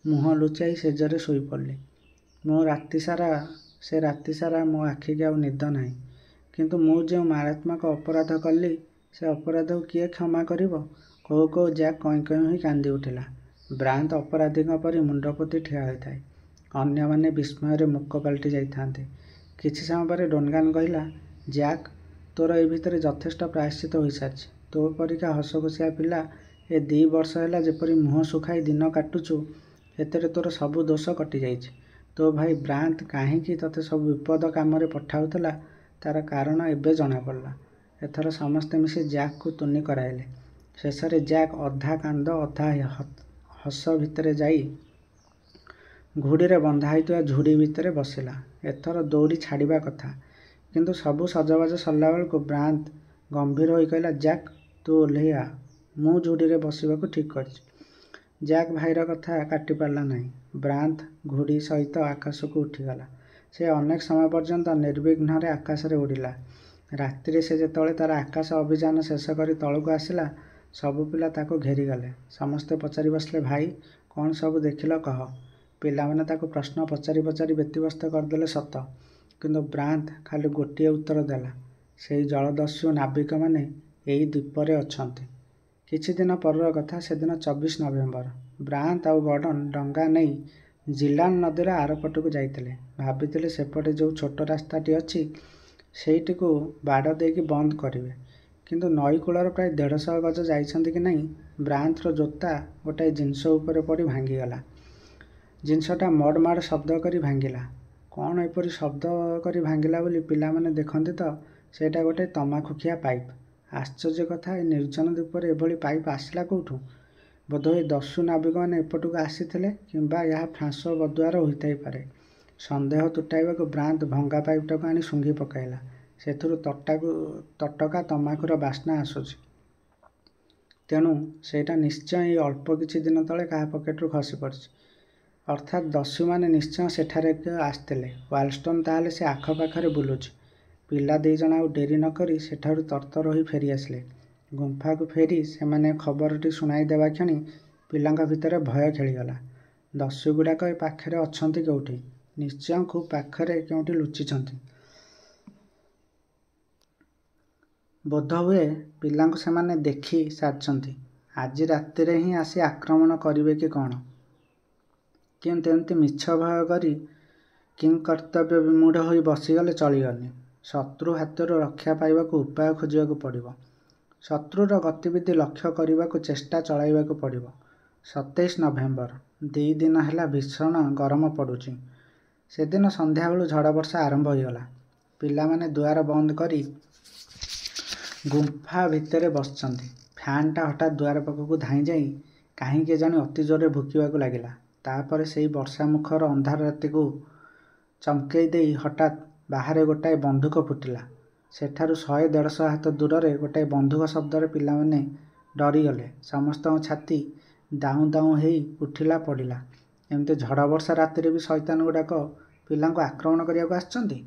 ମୁହଁ ଲୁଚାଇ ଶେଯରେ ଶୋଇପଡ଼ିଲି। ସେ ରାତି ସାରା ମୋ ଆଖିକି ଆଉ ନିଦ ନାହିଁ। କିନ୍ତୁ ମୁଁ ଯେଉଁ ମାରାତ୍ମକ ଅପରାଧ କଲି ସେ ଅପରାଧକୁ କିଏ କ୍ଷମା କରିବ? କହୁ କହୁ ଜ୍ୟାକ୍ କଇଁ କଇଁ ହୋଇ କାନ୍ଦି ଉଠିଲା। ବ୍ରାଣ୍ଡ ଅପରାଧୀଙ୍କ ପରି ମୁଣ୍ଡ ପୋତି ଠିଆ ହୋଇଥାଏ। ଅନ୍ୟମାନେ ବିସ୍ମୟରେ ମୂକ ପାଲଟି ଯାଇଥାନ୍ତି। କିଛି ସମୟ ପରେ ଡୋନଗାନ କହିଲା, ଜ୍ୟାକ୍, ତୋର ଏ ଭିତରେ ଯଥେଷ୍ଟ ପ୍ରାୟଶ୍ଚିତ ହୋଇସାରିଛି। ତୋ ପରିକା ହସଖୁସିଆ ପିଲା ଏ 2 ବର୍ଷ ହେଲା ଯେପରି ମୁହଁ ଶୁଖାଇ ଦିନ କାଟୁଛୁ ଏଥିରେ ତୋର ସବୁ ଦୋଷ କଟିଯାଇଛି। ତୋ ଭାଇ ବ୍ରାଣ୍ଡ କାହିଁକି ତୋତେ ସବୁ ବିପଦ କାମରେ ପଠାଉଥିଲା ତାର କାରଣ ଏବେ ଜଣାପଡ଼ିଲା। ଏଥର ସମସ୍ତେ ମିଶି ଜ୍ୟାକ୍କୁ ତୁନି କରାଇଲେ। ଶେଷରେ ଜ୍ୟାକ୍ ଅଧା କାନ୍ଦ ଅଧା ହସ ଭିତରେ ଯାଇ ଘୁଡ଼ିରେ ବନ୍ଧା ହୋଇଥିବା ଝୁଡ଼ି ଭିତରେ ବସିଲା। ଏଥର ଦଉଡ଼ି ଛାଡ଼ିବା କଥା। କିନ୍ତୁ ସବୁ ସଜବାଜ ସରିଲା ବେଳକୁ ବ୍ରାଣ୍ଡ ଗମ୍ଭୀର ହୋଇ କହିଲା, ଜ୍ୟାକ୍, ତୁ ଓହ୍ଲେଇ ଆ। ମୁଁ ଝୁଡ଼ିରେ ବସିବାକୁ ଠିକ୍ କରିଛି। ଜ୍ୟାକ୍ ଭାଇର କଥା କାଟିପାରିଲା ନାହିଁ। ବ୍ରାଣ୍ଡ ଘୁଡ଼ି ସହିତ ଆକାଶକୁ ଉଠିଗଲା। ସେ ଅନେକ ସମୟ ପର୍ଯ୍ୟନ୍ତ ନିର୍ବିଘ୍ନରେ ଆକାଶରେ ଉଡ଼ିଲା। ରାତିରେ ସେ ଯେତେବେଳେ ତାର ଆକାଶ ଅଭିଯାନ ଶେଷ କରି ତଳକୁ ଆସିଲା ସବୁ ପିଲା ତାକୁ ଘେରିଗଲେ। ସମସ୍ତେ ପଚାରି ବସିଲେ, ଭାଇ, କ'ଣ ସବୁ ଦେଖିଲ କହ। ପିଲାମାନେ ତାକୁ ପ୍ରଶ୍ନ ପଚାରି ପଚାରି ବ୍ୟତିବ୍ୟସ୍ତ କରିଦେଲେ ସତ, କିନ୍ତୁ ବ୍ରାଣ୍ଡ ଖାଲି ଗୋଟିଏ ଉତ୍ତର ଦେଲା, ସେଇ ଜଳଦସ୍ୟୁ ନାବିକମାନେ ଏଇ ଦ୍ୱୀପରେ ଅଛନ୍ତି। କିଛି ଦିନ ପରର କଥା। ସେଦିନ 24 ନଭେମ୍ବର। ବ୍ରାଣ୍ଡ ଆଉ ଗର୍ଡ଼ନ ଡଙ୍ଗା ନେଇ ଜିଲାନ୍ ନଦୀର ଆରପଟକୁ ଯାଇଥିଲେ। ଭାବିଥିଲେ ସେପଟେ ଯେଉଁ ଛୋଟ ରାସ୍ତାଟି ଅଛି ସେଇଟିକୁ ବାଡ଼ ଦେଇକି ବନ୍ଦ କରିବେ। କିନ୍ତୁ ନଈ କୂଳର ପ୍ରାୟ 150 ଗଜ ଯାଇଛନ୍ତି କି ନାହିଁ ବ୍ରାଣ୍ଡର ଜୋତା ଗୋଟାଏ ଜିନିଷ ଉପରେ ପଡ଼ି ଭାଙ୍ଗିଗଲା। ଜିନିଷଟା ମଡ଼୍ ମାଡ଼୍ ଶବ୍ଦ କରି ଭାଙ୍ଗିଲା। କ'ଣ ଏପରି ଶବ୍ଦ କରି ଭାଙ୍ଗିଲା ବୋଲି ପିଲାମାନେ ଦେଖନ୍ତି ତ ସେଇଟା ଗୋଟାଏ ତମାଖୁଖିଆ ପାଇପ୍। ଆଶ୍ଚର୍ଯ୍ୟ କଥା, ଏ ନିର୍ଜନ ଦ୍ୱୀପରେ ଏଭଳି ପାଇପ୍ ଆସିଲା କେଉଁଠୁ? ବୋଧହୁଏ ଦସ୍ୟୁ ନାବିକମାନେ ଏପଟକୁ ଆସିଥିଲେ କିମ୍ବା ଏହା ଫ୍ରାନ୍ସ ବଦୁଆର ହୋଇଥାଇପାରେ। ସନ୍ଦେହ ତୁଟାଇବାକୁ ବ୍ରାଣ୍ଡ ଭଙ୍ଗା ପାଇପ୍ଟାକୁ ଆଣି ଶୁଙ୍ଘି ପକାଇଲା। ସେଥିରୁ ତଟକା ତମାଖୁର ବାସ୍ନା ଆସୁଛି। ତେଣୁ ସେଇଟା ନିଶ୍ଚୟ ଏଇ ଅଳ୍ପ କିଛି ଦିନ ତଳେ କାହା ପକେଟରୁ ଖସି ପଡ଼ିଛି। ଅର୍ଥାତ୍ ଦସ୍ୟୁମାନେ ନିଶ୍ଚୟ ସେଠାକୁ ଆସିଥିଲେ। ୱାଲଷ୍ଟନ୍ ତାହେଲେ ସେ ଆଖପାଖରେ ବୁଲୁଛି। ପିଲା 2 ଜଣ ଆଉ ଡେରି ନ କରି ସେଠାରୁ ତରତର ହୋଇ ଫେରିଆସିଲେ। ଗୁମ୍ଫାକୁ ଫେରି ସେମାନେ ଖବରଟି ଶୁଣାଇ ଦେବା କ୍ଷଣି ପିଲାଙ୍କ ଭିତରେ ଭୟ ଖେଳିଗଲା। ଦସ୍ୟୁଗୁଡ଼ାକ ଏ ପାଖରେ ଅଛନ୍ତି କେଉଁଠି, ନିଶ୍ଚୟ ଖୁବ୍ ପାଖରେ କେଉଁଠି ଲୁଚିଛନ୍ତି। ବୋଧହୁଏ ପିଲାଙ୍କୁ ସେମାନେ ଦେଖି ସାରିଛନ୍ତି। ଆଜି ରାତିରେ ହିଁ ଆସି ଆକ୍ରମଣ କରିବେ କି କ'ଣ। କିନ୍ତୁ ଏମିତି ମିଛ ଭୟ କରି କିଂକର୍ତ୍ତବ୍ୟ ବିମୂଢ଼ ହୋଇ ବସିଗଲେ ଚଳିବନି। ଶତ୍ରୁ ହାତରୁ ରକ୍ଷା ପାଇବାକୁ ଉପାୟ ଖୋଜିବାକୁ ପଡ଼ିବ। ଶତ୍ରୁର ଗତିବିଧି ଲକ୍ଷ୍ୟ କରିବାକୁ ଚେଷ୍ଟା ଚଳାଇବାକୁ ପଡ଼ିବ। 27 ନଭେମ୍ବର। 2 ଦିନ ହେଲା ଭୀଷଣ ଗରମ ପଡ଼ୁଛି। ସେଦିନ ସନ୍ଧ୍ୟାବେଳୁ ଝଡ଼ ବର୍ଷା ଆରମ୍ଭ ହୋଇଗଲା। ପିଲାମାନେ ଦୁଆର ବନ୍ଦ କରି ଗୁମ୍ଫା ଭିତରେ ବସିଛନ୍ତି। ଫ୍ୟାନ୍ଟା ହଠାତ୍ ଦୁଆର ପାଖକୁ ଧାଇଁଯାଇ କାହିଁ କେଜାଣି ଅତି ଜୋରରେ ଭୁକିବାକୁ ଲାଗିଲା। ତାପରେ ସେଇ ବର୍ଷାମୁଖର ଅନ୍ଧାର ରାତିକୁ ଚମକେଇ ଦେଇ ହଠାତ୍ ବାହାରେ ଗୋଟାଏ ବନ୍ଧୁକ ଫୁଟିଲା। ସେଠାରୁ 100-150 ହାତ ଦୂରରେ ଗୋଟାଏ ବନ୍ଧୁକ ଶବ୍ଦରେ ପିଲାମାନେ ଡରିଗଲେ। ସମସ୍ତଙ୍କ ଛାତି ଦାଉଁ ଦାଉଁ ହେଇ ଉଠିଲା ପଡ଼ିଲା। ଏମିତି ଝଡ଼ ବର୍ଷା ରାତିରେ ବି ଶଇତାନଗୁଡ଼ାକ ପିଲାଙ୍କୁ ଆକ୍ରମଣ କରିବାକୁ ଆସିଛନ୍ତି।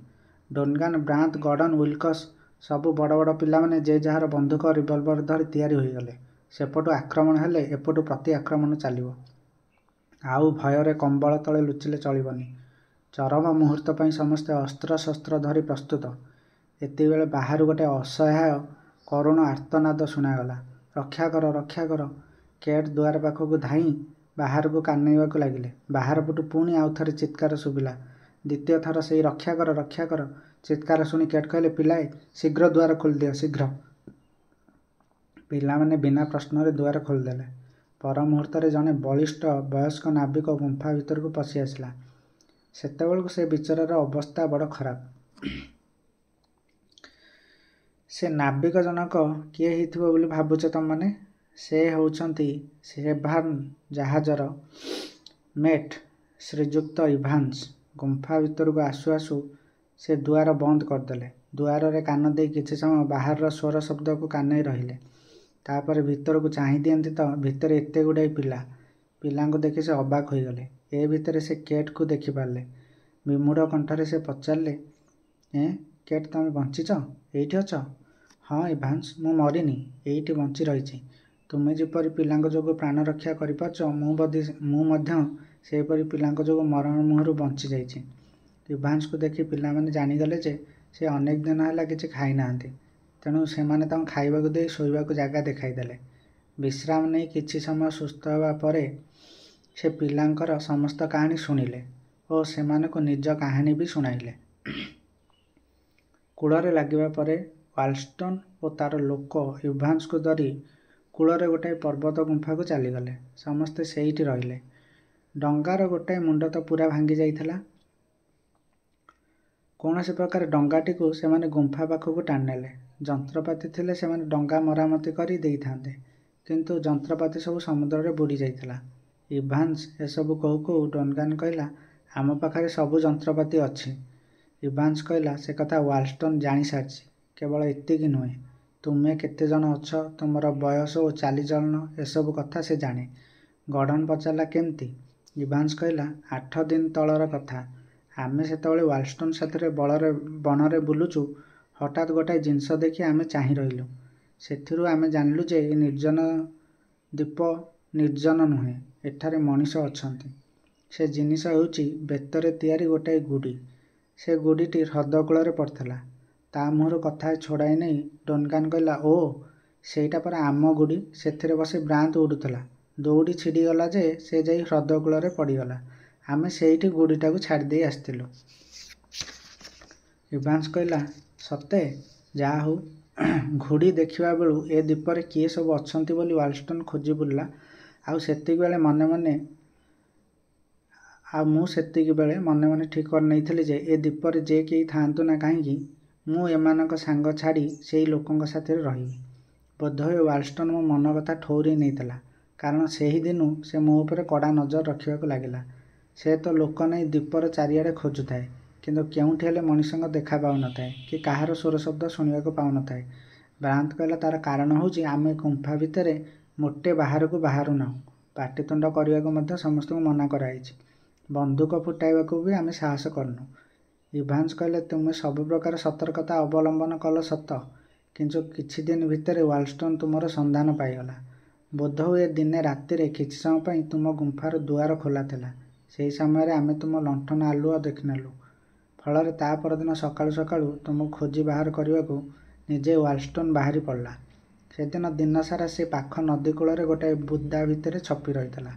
ଡୋନଗାନ, ବ୍ରାଣ୍ଡ, ଗର୍ଡ଼ନ, ୱିଲ୍କସ୍ ସବୁ ବଡ଼ ବଡ଼ ପିଲାମାନେ ଯେ ଯାହାର ବନ୍ଧୁକ ରିଭଲଭର ଧରି ତିଆରି ହୋଇଗଲେ। ସେପଟୁ ଆକ୍ରମଣ ହେଲେ ଏପଟୁ ପ୍ରତି ଆକ୍ରମଣ ଚାଲିବ। ଆଉ ଭୟରେ କମ୍ବଳ ତଳେ ଲୁଚିଲେ ଚଳିବନି। ଚରମ ମୁହୂର୍ତ୍ତ ପାଇଁ ସମସ୍ତେ ଅସ୍ତ୍ରଶସ୍ତ୍ର ଧରି ପ୍ରସ୍ତୁତ। ଏତିକିବେଳେ ବାହାରୁ ଗୋଟେ ଅସହାୟ କରୁଣ ଆର୍ତ୍ତନାଦ ଶୁଣାଗଲା। ରକ୍ଷା କର, ରକ୍ଷା କର। କେଟ୍ ଦୁଆର ପାଖକୁ ଧାଇଁ ବାହାରକୁ କାନେଇବାକୁ ଲାଗିଲେ। ବାହାର ପଟୁ ପୁଣି ଆଉ ଥରେ ଚିତ୍କାର ଶୁଭିଲା। ଦ୍ୱିତୀୟ ଥର ସେଇ ରକ୍ଷା କର, ରକ୍ଷା କର ଚିତ୍କାର ଶୁଣି କେଟ୍ କହିଲେ, ପିଲାଏ ଶୀଘ୍ର ଦୁଆର ଖୋଲିଦିଅ, ଶୀଘ୍ର। ପିଲାମାନେ ବିନା ପ୍ରଶ୍ନରେ ଦୁଆର ଖୋଲିଦେଲେ। ପର ମୁହୂର୍ତ୍ତରେ ଜଣେ ବଳିଷ୍ଠ ବୟସ୍କ ନାବିକ ଗୁମ୍ଫା ଭିତରକୁ ପଶି ଆସିଲା। ସେତେବେଳକୁ ସେ ବିଚରାର ଅବସ୍ଥା ବଡ଼ ଖରାପ। ସେ ନାବିକ ଜଣକ କିଏ ହେଇଥିବ ବୋଲି ଭାବୁଛ ତମମାନେ? ସେ ହେଉଛନ୍ତି ସେଭାର୍ନ ଜାହାଜର ମେଟ୍ ଶ୍ରୀଯୁକ୍ତ ଇଭାନ୍ସ। ଗୁମ୍ଫା ଭିତରକୁ ଆସୁ ଆସୁ ସେ ଦୁଆର ବନ୍ଦ କରିଦେଲେ। ଦୁଆରରେ କାନ ଦେଇ କିଛି ସମୟ ବାହାରର ସ୍ୱର ଶବ୍ଦକୁ କାନେଇ ରହିଲେ। ତାପରେ ଭିତରକୁ ଚାହିଁ ଦିଅନ୍ତି ତ ଭିତରେ ଏତେ ଗୁଡ଼ାଏ ପିଲା। ପିଲାଙ୍କୁ ଦେଖି ସେ ଅବାକ୍ ହୋଇଗଲେ। ଏ ଭିତରେ ସେ କେଟ୍କୁ ଦେଖିପାରିଲେ। ବିମୂଢ଼ କଣ୍ଠରେ ସେ ପଚାରିଲେ, କେଟ୍ ତମେ ବଞ୍ଚିଛ? ଏଇଠି ଅଛ? ହଁ ଇଭାନ୍ସ, ମୁଁ ମରିନି, ଏଇଠି ବଞ୍ଚି ରହିଛି। ତୁମେ ଯେପରି ପିଲାଙ୍କ ଯୋଗୁଁ ପ୍ରାଣ ରକ୍ଷା କରିପାରୁଛ, ମୁଁ ମଧ୍ୟ ସେହିପରି ପିଲାଙ୍କ ଯୋଗୁଁ ମରଣ ମୁହଁରୁ ବଞ୍ଚିଯାଇଛି। ଇଭାନ୍ସକୁ ଦେଖି ପିଲାମାନେ ଜାଣିଗଲେ ଯେ ସେ ଅନେକ ଦିନ ହେଲା କିଛି ଖାଇନାହାନ୍ତି। ତେଣୁ ସେମାନେ ତାଙ୍କୁ ଖାଇବାକୁ ଦେଇ ଶୋଇବାକୁ ଜାଗା ଦେଖାଇଦେଲେ। ବିଶ୍ରାମ ନେଇ କିଛି ସମୟ ସୁସ୍ଥ ହେବା ପରେ ସେ ପିଲାଙ୍କର ସମସ୍ତ କାହାଣୀ ଶୁଣିଲେ ଓ ସେମାନଙ୍କୁ ନିଜ କାହାଣୀ ବି ଶୁଣାଇଲେ। କୂଳରେ ଲାଗିବା ପରେ ୱାଲଷ୍ଟନ୍ ଓ ତାର ଲୋକ ଇଭାନ୍ସକୁ ଧରି କୂଳରେ ଗୋଟାଏ ପର୍ବତ ଗୁମ୍ଫାକୁ ଚାଲିଗଲେ। ସମସ୍ତେ ସେଇଠି ରହିଲେ। ଡଙ୍ଗାର ଗୋଟାଏ ମୁଣ୍ଡ ତ ପୁରା ଭାଙ୍ଗି ଯାଇଥିଲା। କୌଣସି ପ୍ରକାର ଡଙ୍ଗାଟିକୁ ସେମାନେ ଗୁମ୍ଫା ପାଖକୁ ଟାଣିନେଲେ। ଯନ୍ତ୍ରପାତି ଥିଲେ ସେମାନେ ଡଙ୍ଗା ମରାମତି କରି ଦେଇଥାନ୍ତେ, କିନ୍ତୁ ଯନ୍ତ୍ରପାତି ସବୁ ସମୁଦ୍ରରେ ବୁଡ଼ି ଯାଇଥିଲା। ଇଭାନ୍ସ ଏସବୁ କହୁ କହୁ ଡନ୍କାନ୍ କହିଲା, ଆମ ପାଖରେ ସବୁ ଯନ୍ତ୍ରପାତି ଅଛି। ଇଭାନ୍ସ କହିଲା, ସେ କଥା ୱାଲଷ୍ଟନ୍ ଜାଣିସାରିଛି। କେବଳ ଏତିକି ନୁହେଁ, ତୁମେ କେତେଜଣ ଅଛ, ତୁମର ବୟସ ଓ ଚାଲିଚଳନ ଏସବୁ କଥା ସେ ଜାଣେ। ଗର୍ଡ଼ନ ପଚାରିଲା, କେମିତି? ଇଭାନ୍ସ କହିଲା, 8 ଦିନ ତଳର କଥା। ଆମେ ସେତେବେଳେ ୱାଲଷ୍ଟନ୍ ସାଥିରେ ବଣରେ ବୁଲୁଛୁ। ହଠାତ୍ ଗୋଟାଏ ଜିନିଷ ଦେଖି ଆମେ ଚାହିଁ ରହିଲୁ। ସେଥିରୁ ଆମେ ଜାଣିଲୁ ଯେ ଏ ନିର୍ଜନ ଦ୍ୱୀପ ନିର୍ଜନ ନୁହେଁ, ଏଠାରେ ମଣିଷ ଅଛନ୍ତି। ସେ ଜିନିଷ ହେଉଛି ବେତରେ ତିଆରି ଗୋଟାଏ ଗୁଡ଼ି। ସେ ଗୁଡ଼ିଟି ହ୍ରଦ କୂଳରେ ପଡ଼ିଥିଲା। ତା ମୁହଁରୁ କଥା ଛଡ଼ାଇ ନେଇ ଡନ୍କାନ୍ କହିଲା, ଓ ସେଇଟା ପରା ଆମ ଗୁଡ଼ି। ସେଥିରେ ବସି ବ୍ରାନ୍ତ ଉଡ଼ୁଥିଲା। ଦଉଡ଼ି ଛିଡ଼ିଗଲା ଯେ ସେ ଯାଇ ହ୍ରଦ କୂଳରେ ପଡ଼ିଗଲା। ଆମେ ସେଇଠି ଗୁଡ଼ିଟାକୁ ଛାଡ଼ିଦେଇ ଆସିଥିଲୁ। ଇଭାନ୍ସ କହିଲା, ସତେ? ଯାହା ହଉ। ଘୁଡ଼ି ଦେଖିବା ବେଳୁ ଏ ଦ୍ୱୀପରେ କିଏ ସବୁ ଅଛନ୍ତି ବୋଲି ୱାଲଷ୍ଟନ୍ ଖୋଜି ବୁଲିଲା। ଆଉ ମୁଁ ସେତିକିବେଳେ ମନେ ମନେ ଠିକ୍ କରିନେଇଥିଲି ଯେ ଏ ଦ୍ୱୀପରେ ଯେ କେହି ଥାଆନ୍ତୁ ନା କାହିଁକି, ମୁଁ ଏମାନଙ୍କ ସାଙ୍ଗ ଛାଡ଼ି ସେଇ ଲୋକଙ୍କ ସାଥିରେ ରହିବି। ବୋଧହୁଏ ୱାଲଷ୍ଟନ୍ ମୋ ମନ କଥା ଠଉରେଇ ନେଇଥିଲା, କାରଣ ସେହି ଦିନୁ ସେ ମୋ ଉପରେ କଡ଼ା ନଜର ରଖିବାକୁ ଲାଗିଲା। ସେ ତ ଲୋକ ନେଇ ଦ୍ୱୀପର ଚାରିଆଡ଼େ ଖୋଜୁଥାଏ, କିନ୍ତୁ କେଉଁଠି ହେଲେ ମଣିଷଙ୍କ ଦେଖା ପାଉନଥାଏ କି କାହାର ସ୍ୱର ଶବ୍ଦ ଶୁଣିବାକୁ ପାଉନଥାଏ। ବ୍ରାନ୍ତ କହିଲା, ତାର କାରଣ ହେଉଛି ଆମେ ଗୁମ୍ଫା ଭିତରେ ମୋଟେ ବାହାରକୁ ବାହାରୁ ନାହୁଁ। ପାଟିତୁଣ୍ଡ କରିବାକୁ ମଧ୍ୟ ସମସ୍ତଙ୍କୁ ମନା କରାଯାଇଛି। ବନ୍ଧୁକ ଫୁଟାଇବାକୁ ବି ଆମେ ସାହସ କରୁନୁ। ଇଭାନ୍ସ କହିଲେ, ତୁମେ ସବୁ ପ୍ରକାର ସତର୍କତା ଅବଲମ୍ବନ କଲ ସତ, କିନ୍ତୁ କିଛି ଦିନ ଭିତରେ ୱାଲଷ୍ଟନ୍ ତୁମର ସନ୍ଧାନ ପାଇଗଲା। ବୋଧହୁଏ ଦିନେ ରାତିରେ କିଛି ସମୟ ପାଇଁ ତୁମ ଗୁମ୍ଫାର ଦୁଆର ଖୋଲା ଥିଲା। ସେହି ସମୟରେ ଆମେ ତୁମ ଲଣ୍ଠନ ଆଲୁଅ ଦେଖିନେଲୁ। ଫଳରେ ତା ପରଦିନ ସକାଳୁ ସକାଳୁ ତୁମକୁ ଖୋଜି ବାହାର କରିବାକୁ ନିଜେ ୱାଲଷ୍ଟନ୍ ବାହାରି ପଡ଼ିଲା। ସେଦିନ ଦିନସାରା ସେ ପାଖ ନଦୀ କୂଳରେ ଗୋଟାଏ ବୁଦା ଭିତରେ ଛପି ରହିଥିଲା।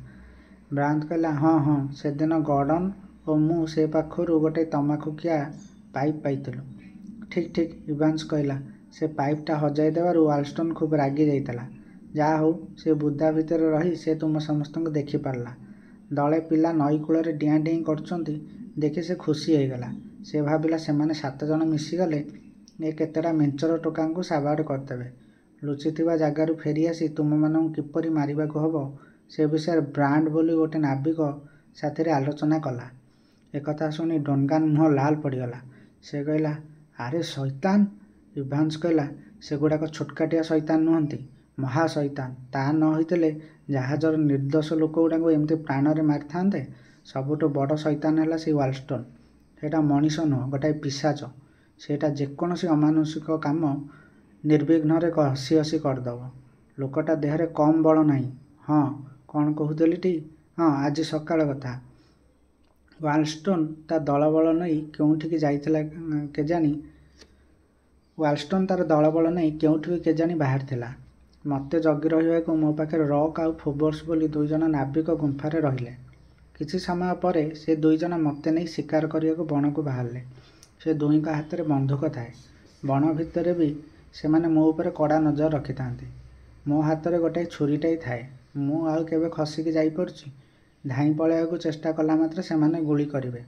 ବ୍ରାନ୍ତ କହିଲା, ହଁ, ସେଦିନ ଗର୍ଡ଼ନ ଓ ମୁଁ ସେ ପାଖରୁ ଗୋଟାଏ ତମାଖୁଖିଆ ପାଇପ୍ ପାଇଥିଲୁ। ଠିକ୍, ଇଭାନ୍ସ କହିଲା, ସେ ପାଇପ୍ଟା ହଜାଇ ଦେବାରୁ ୱାଲଷ୍ଟନ୍ ଖୁବ୍ ରାଗି ଯାଇଥିଲା। ଯାହା ହଉ, ସେ ବୁଦା ଭିତରେ ରହି ସେ ତୁମ ସମସ୍ତଙ୍କୁ ଦେଖିପାରିଲା। ଦଳେ ପିଲା ନଈ କୂଳରେ ଡିଆଁ ଡେଇଁ କରୁଛନ୍ତି ଦେଖି ସେ ଖୁସି ହୋଇଗଲା। ସେ ଭାବିଲା ସେମାନେ 7 ଜଣ ମିଶିଗଲେ ଏ କେତେଟା ମେଞ୍ଚର ଟୋକାଙ୍କୁ ସାବାଡ଼ କରିଦେବେ। ଲୁଚିଥିବା ଜାଗାରୁ ଫେରିଆସି ତୁମମାନଙ୍କୁ କିପରି ମାରିବାକୁ ହେବ ସେ ବିଷୟରେ ବ୍ରାଣ୍ଡ ବୋଲି ଗୋଟେ ନାବିକ ସାଥିରେ ଆଲୋଚନା କଲା। ଏକଥା ଶୁଣି ଡନ୍କାନ୍ ମୁହଁ ଲାଲ ପଡ଼ିଗଲା। ସେ କହିଲା, ଆରେ ଶଇତାନ! ଇଭାନ୍ସ କହିଲା, ସେଗୁଡ଼ାକ ଛୋଟକାଟିଆ ଶଇତାନ ନୁହନ୍ତି, ମହା ଶଇତାନ। ତାହା ନ ହୋଇଥିଲେ ଜାହାଜର ନିର୍ଦ୍ଦୋଷ ଲୋକଗୁଡ଼ାକୁ ଏମିତି ପ୍ରାଣରେ ମାରିଥାନ୍ତେ। ସବୁଠୁ ବଡ଼ ଶଇତାନ ହେଲା ସେଇ ୱାଲଷ୍ଟନ୍। ସେଇଟା ମଣିଷ ନୁହଁ, ଗୋଟାଏ ପିଶାଚ। ସେଇଟା ଯେକୌଣସି ଅମାନୁଷିକ କାମ ନିର୍ବିଘ୍ନରେ ହସି ହସି କରିଦେବ। ଲୋକଟା ଦେହରେ କମ୍ ବଳ ନାହିଁ। ହଁ, କ'ଣ କହୁଥିଲିଟି? ହଁ, ଆଜି ସକାଳ କଥା। ୱାଲଷ୍ଟନ୍ ତା ଦଳବଳ ନେଇ କେଉଁଠିକି ଯାଇଥିଲା କେଜାଣି, ୱାଲଷ୍ଟନ୍ ତାର ଦଳବଳ ନେଇ କେଉଁଠି କେଜାଣି ବାହାରିଥିଲା। ମୋତେ ଜଗି ରହିବାକୁ ମୋ ପାଖରେ ରକ୍ ଆଉ ଫୋବର୍ସ ବୋଲି 2 ଜଣ ନାବିକ ଗୁମ୍ଫାରେ ରହିଲେ। କିଛି ସମୟ ପରେ ସେ 2 ଜଣ ମୋତେ ନେଇ ଶିକାର କରିବାକୁ ବଣକୁ ବାହାରିଲେ। ସେ ଦୁହିଁଙ୍କ ହାତରେ ବନ୍ଧୁକ ଥାଏ। ବଣ ଭିତରେ ବି ସେମାନେ ମୋ ଉପରେ କଡ଼ା ନଜର ରଖିଥାନ୍ତି। ମୋ ହାତରେ ଗୋଟାଏ ଛୁରୀଟାଇ ଥାଏ। ମୁଁ ଆଉ କେବେ ଖସିକି ଯାଇପାରୁଛି? ଧାଇଁ ପଳାଇବାକୁ ଚେଷ୍ଟା କଲା ମାତ୍ରେ ସେମାନେ ଗୁଳି କରିବେ।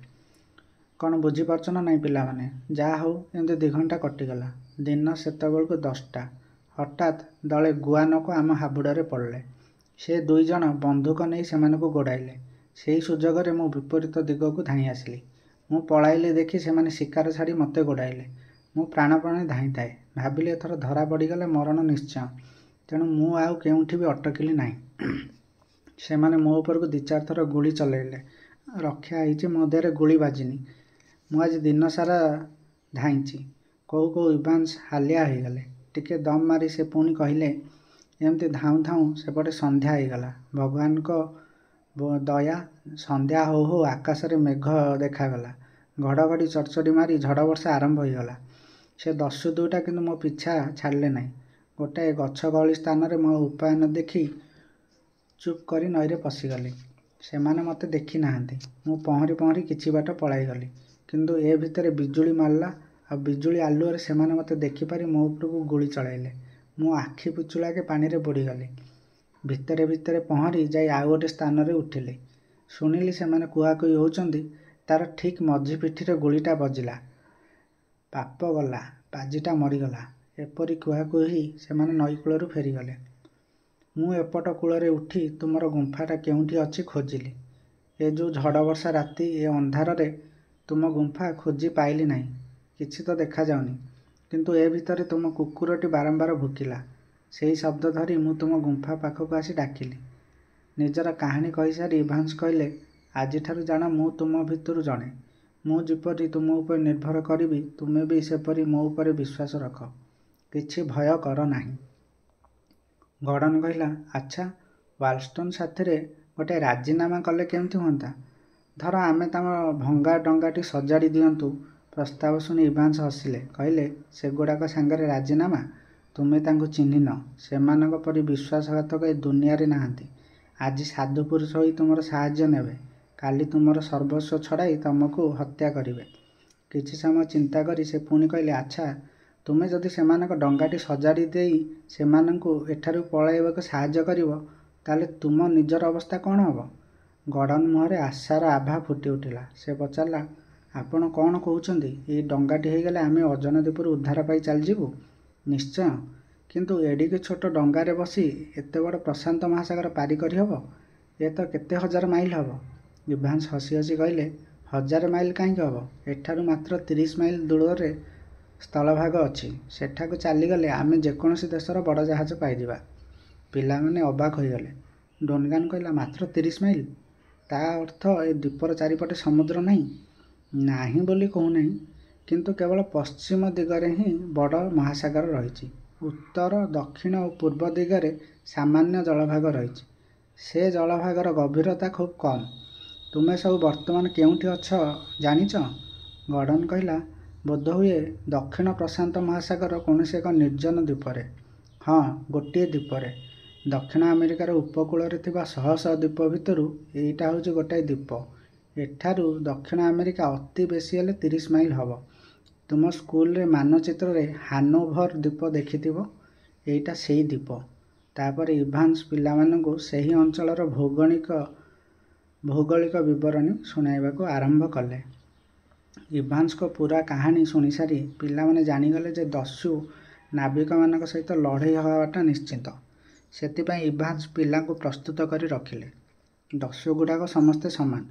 କ'ଣ ବୁଝିପାରୁଛ ନା ନାହିଁ ପିଲାମାନେ? ଯାହା ହଉ ଏମିତି 2 ଘଣ୍ଟା କଟିଗଲା। ଦିନ ସେତେବେଳକୁ 10ଟା। ହଠାତ୍ ଦଳେ ଗୁଆନୋକ ଆମ ହାବୁଡ଼ରେ ପଡ଼ିଲେ। ସେ 2 ଜଣ ବନ୍ଧୁକ ନେଇ ସେମାନଙ୍କୁ ଗୋଡ଼ାଇଲେ। ସେହି ସୁଯୋଗରେ ମୁଁ ବିପରୀତ ଦିଗକୁ ଧାଇଁ ଆସିଲି। ମୁଁ ପଳାଇଲି ଦେଖି ସେମାନେ ଶିକାର ଛାଡ଼ି ମୋତେ ଗୋଡ଼ାଇଲେ। ମୁଁ ପ୍ରାଣପଣେ ଧାଇଁଥାଏ। ଭାବିଲି ଏଥର ଧରା ପଡ଼ିଗଲେ ମରଣ ନିଶ୍ଚୟ। ତେଣୁ ମୁଁ ଆଉ କେଉଁଠି ବି ଅଟକିଲି ନାହିଁ। ସେମାନେ ମୋ ଉପରକୁ 2-4 ଥର ଗୁଳି ଚଳାଇଲେ। ରକ୍ଷା ହେଇଛି, ମୋ ଦେହରେ ଗୁଳି ବାଜିନି। ମୁଁ ଆଜି ଦିନ ସାରା ଧାଇଁଛି। କୋଉ କୋଉ ଇଭାନ୍ସ ହାଲିଆ ହୋଇଗଲେ। ଟିକେ ଦମ୍ ମାରି ସେ ପୁଣି କହିଲେ, ଏମିତି ଧାଉଁ ଧାଉଁ ସେପଟେ ସନ୍ଧ୍ୟା ହେଇଗଲା। ଭଗବାନଙ୍କ ଦୟା, ସନ୍ଧ୍ୟା ହଉ ହଉ ଆକାଶରେ ମେଘ ଦେଖାଗଲା। ଘଡ଼ଘଡ଼ି ଚଡ଼ଚଡ଼ି ମାରି ଝଡ଼ ବର୍ଷା ଆରମ୍ଭ ହୋଇଗଲା। ସେ ଦସ୍ୟୁ 2ଟା କିନ୍ତୁ ମୋ ପିଛା ଛାଡ଼ିଲେ ନାହିଁ। ଗୋଟାଏ ଗଛ ଗହଳି ସ୍ଥାନରେ ମୋ ଉପାୟ ନ ଦେଖି ଚୁପ୍ କରି ନଈରେ ପଶିଗଲି। ସେମାନେ ମୋତେ ଦେଖି ନାହାନ୍ତି। ମୁଁ ପହଁରି ପହଁରି କିଛି ବାଟ ପଳାଇଗଲି। କିନ୍ତୁ ଏ ଭିତରେ ବିଜୁଳି ମାରିଲା ଆଉ ବିଜୁଳି ଆଲୁଅରେ ସେମାନେ ମୋତେ ଦେଖିପାରି ମୋ ଉପରକୁ ଗୁଳି ଚଳାଇଲେ। ମୁଁ ଆଖି ପିଛୁଳାକେ ପାଣିରେ ବୁଡ଼ିଗଲି। ଭିତରେ ଭିତରେ ପହଁରି ଯାଇ ଆଉ ଗୋଟେ ସ୍ଥାନରେ ଉଠିଲି। ଶୁଣିଲି ସେମାନେ କୁହାକୁହି ହେଉଛନ୍ତି। ତାର ଠିକ୍ ମଝି ପିଠିରେ ଗୁଳିଟା ବଜିଲା। ପାପ ଗଲା, ପାଜିଟା ମରିଗଲା। ଏପରି କୁହାକୁହି ସେମାନେ ନଈକୂଳରୁ ଫେରିଗଲେ। ମୁଁ ଏପଟ କୂଳରେ ଉଠି ତୁମର ଗୁମ୍ଫାଟା କେଉଁଠି ଅଛି ଖୋଜିଲି। ଏ ଯେଉଁ ଝଡ଼ ବର୍ଷା ରାତି, ଏ ଅନ୍ଧାରରେ ତୁମ ଗୁମ୍ଫା ଖୋଜି ପାଇଲି ନାହିଁ। କିଛି ତ ଦେଖାଯାଉନି। କିନ୍ତୁ ଏ ଭିତରେ ତୁମ କୁକୁରଟି ବାରମ୍ବାର ଭୁକିଲା। ସେହି ଶବ୍ଦ ଧରି ମୁଁ ତୁମ ଗୁମ୍ଫା ପାଖକୁ ଆସି ଡାକିଲି। ନିଜର କାହାଣୀ କହିସାରି ଇଭାନ୍ସ କହିଲେ, ଆଜିଠାରୁ ଜାଣ ମୁଁ ତୁମ ଭିତରୁ ଜଣେ। ମୁଁ ଯେପରି ତୁମ ଉପରେ ନିର୍ଭର କରିବି, ତୁମେ ବି ସେପରି ମୋ ଉପରେ ବିଶ୍ୱାସ ରଖ। କିଛି ଭୟ କର ନାହିଁ। ଗର୍ଡ଼ନ କହିଲା, ଆଚ୍ଛା, ୱାଲଷ୍ଟନ୍ ସାଥିରେ ଗୋଟାଏ ରାଜିନାମା କଲେ କେମିତି ହୁଅନ୍ତା? ଧର ଆମେ ତାଙ୍କ ଭଙ୍ଗା ଡଙ୍ଗାଟି ସଜାଡ଼ି ଦିଅନ୍ତୁ। ପ୍ରସ୍ତାବ ଶୁଣି ଇଭାନ୍ସ ହସିଲେ। କହିଲେ, ସେଗୁଡ଼ାକ ସାଙ୍ଗରେ ରାଜିନାମା? ତୁମେ ତାଙ୍କୁ ଚିହ୍ନିନ। ସେମାନଙ୍କ ପରି ବିଶ୍ୱାସଘାତକ ଏ ଦୁନିଆରେ ନାହାନ୍ତି। ଆଜି ସାଧୁ ପୁରୁଷ ହୋଇ ତୁମର ସାହାଯ୍ୟ ନେବେ, କାଲି ତୁମର ସର୍ବସ୍ୱ ଛଡ଼ାଇ ତମକୁ ହତ୍ୟା କରିବେ। କିଛି ସମୟ ଚିନ୍ତା କରି ସେ ପୁଣି କହିଲେ, ଆଚ୍ଛା, ତୁମେ ଯଦି ସେମାନଙ୍କ ଡଙ୍ଗାଟି ସଜାଡ଼ି ଦେଇ ସେମାନଙ୍କୁ ଏଠାରୁ ପଳାଇବାକୁ ସାହାଯ୍ୟ କରିବ, ତାହେଲେ ତୁମ ନିଜର ଅବସ୍ଥା କ'ଣ ହେବ? ଗର୍ଡ଼ନ ମୁହଁରେ ଆଶାର ଆଭା ଫୁଟି ଉଠିଲା। ସେ ପଚାରିଲା, ଆପଣ କ'ଣ କହୁଛନ୍ତି? ଏଇ ଡଙ୍ଗାଟି ହୋଇଗଲେ ଆମେ ଅଜଣା ଦ୍ୱୀପରୁ ଉଦ୍ଧାର ପାଇ ଚାଲିଯିବୁ? ନିଶ୍ଚୟ। କିନ୍ତୁ ଏଡ଼ିକି ଛୋଟ ଡଙ୍ଗାରେ ବସି ଏତେ ବଡ଼ ପ୍ରଶାନ୍ତ ମହାସାଗର ପାରି କରିହେବ? ଏ ତ କେତେ ହଜାର ମାଇଲ ହେବ। ଇଭାନ୍ସ ହସି ହସି କହିଲେ, 1000 ମାଇଲ କାହିଁକି ହେବ? ଏଠାରୁ ମାତ୍ର 30 ମାଇଲ ଦୂରରେ ସ୍ଥଳଭାଗ ଅଛି। ସେଠାକୁ ଚାଲିଗଲେ ଆମେ ଯେକୌଣସି ଦେଶର ବଡ଼ ଜାହାଜ ପାଇଯିବା। ପିଲାମାନେ ଅବାକ୍ ହୋଇଗଲେ। ଡୋନେଗାନ କହିଲା, ମାତ୍ର 30 ମାଇଲ? ତା ଅର୍ଥ ଏ ଦ୍ୱୀପର ଚାରିପଟେ ସମୁଦ୍ର ନାହିଁ? ନାହିଁ ବୋଲି କହୁନାହିଁ, କିନ୍ତୁ କେବଳ ପଶ୍ଚିମ ଦିଗରେ ହିଁ ବଡ଼ ମହାସାଗର ରହିଛି। ଉତ୍ତର, ଦକ୍ଷିଣ ଓ ପୂର୍ବ ଦିଗରେ ସାମାନ୍ୟ ଜଳଭାଗ ରହିଛି। ସେ ଜଳଭାଗର ଗଭୀରତା ଖୁବ୍ କମ୍। ତୁମେ ସବୁ ବର୍ତ୍ତମାନ କେଉଁଠି ଅଛ ଜାଣିଛ? ଗର୍ଡ଼ନ କହିଲା, ବୋଧହୁଏ ଦକ୍ଷିଣ ପ୍ରଶାନ୍ତ ମହାସାଗର କୌଣସି ଏକ ନିର୍ଜନ ଦ୍ୱୀପରେ। ହଁ, ଗୋଟିଏ ଦ୍ୱୀପରେ। ଦକ୍ଷିଣ ଆମେରିକାର ଉପକୂଳରେ ଥିବା ଶହ ଶହ ଦ୍ୱୀପ ଭିତରୁ ଏଇଟା ହେଉଛି ଗୋଟାଏ ଦ୍ୱୀପ। ଏଠାରୁ ଦକ୍ଷିଣ ଆମେରିକା ଅତି ବେଶୀ ହେଲେ 30 ମାଇଲ ହେବ। ତୁମ ସ୍କୁଲରେ ମାନଚିତ୍ରରେ ହାନୋଭର ଦ୍ୱୀପ ଦେଖିଥିବ। ଏଇଟା ସେଇ ଦ୍ୱୀପ। ତାପରେ ଇଭାନ୍ସ ପିଲାମାନଙ୍କୁ ସେହି ଅଞ୍ଚଳର ଭୌଗୋଳିକ ବିବରଣୀ ଶୁଣାଇବାକୁ ଆରମ୍ଭ କଲେ। ଇଭାନ୍ସଙ୍କ ପୂରା କାହାଣୀ ଶୁଣିସାରି ପିଲାମାନେ ଜାଣିଗଲେ ଯେ ଦସ୍ୟୁ ନାବିକମାନଙ୍କ ସହିତ ଲଢ଼େଇ ହେବାଟା ନିଶ୍ଚିତ। ସେଥିପାଇଁ ଇଭାନ୍ସ ପିଲାଙ୍କୁ ପ୍ରସ୍ତୁତ କରି ରଖିଲେ। ଦସ୍ୟୁଗୁଡ଼ାକ ସମସ୍ତେ ସମାନ।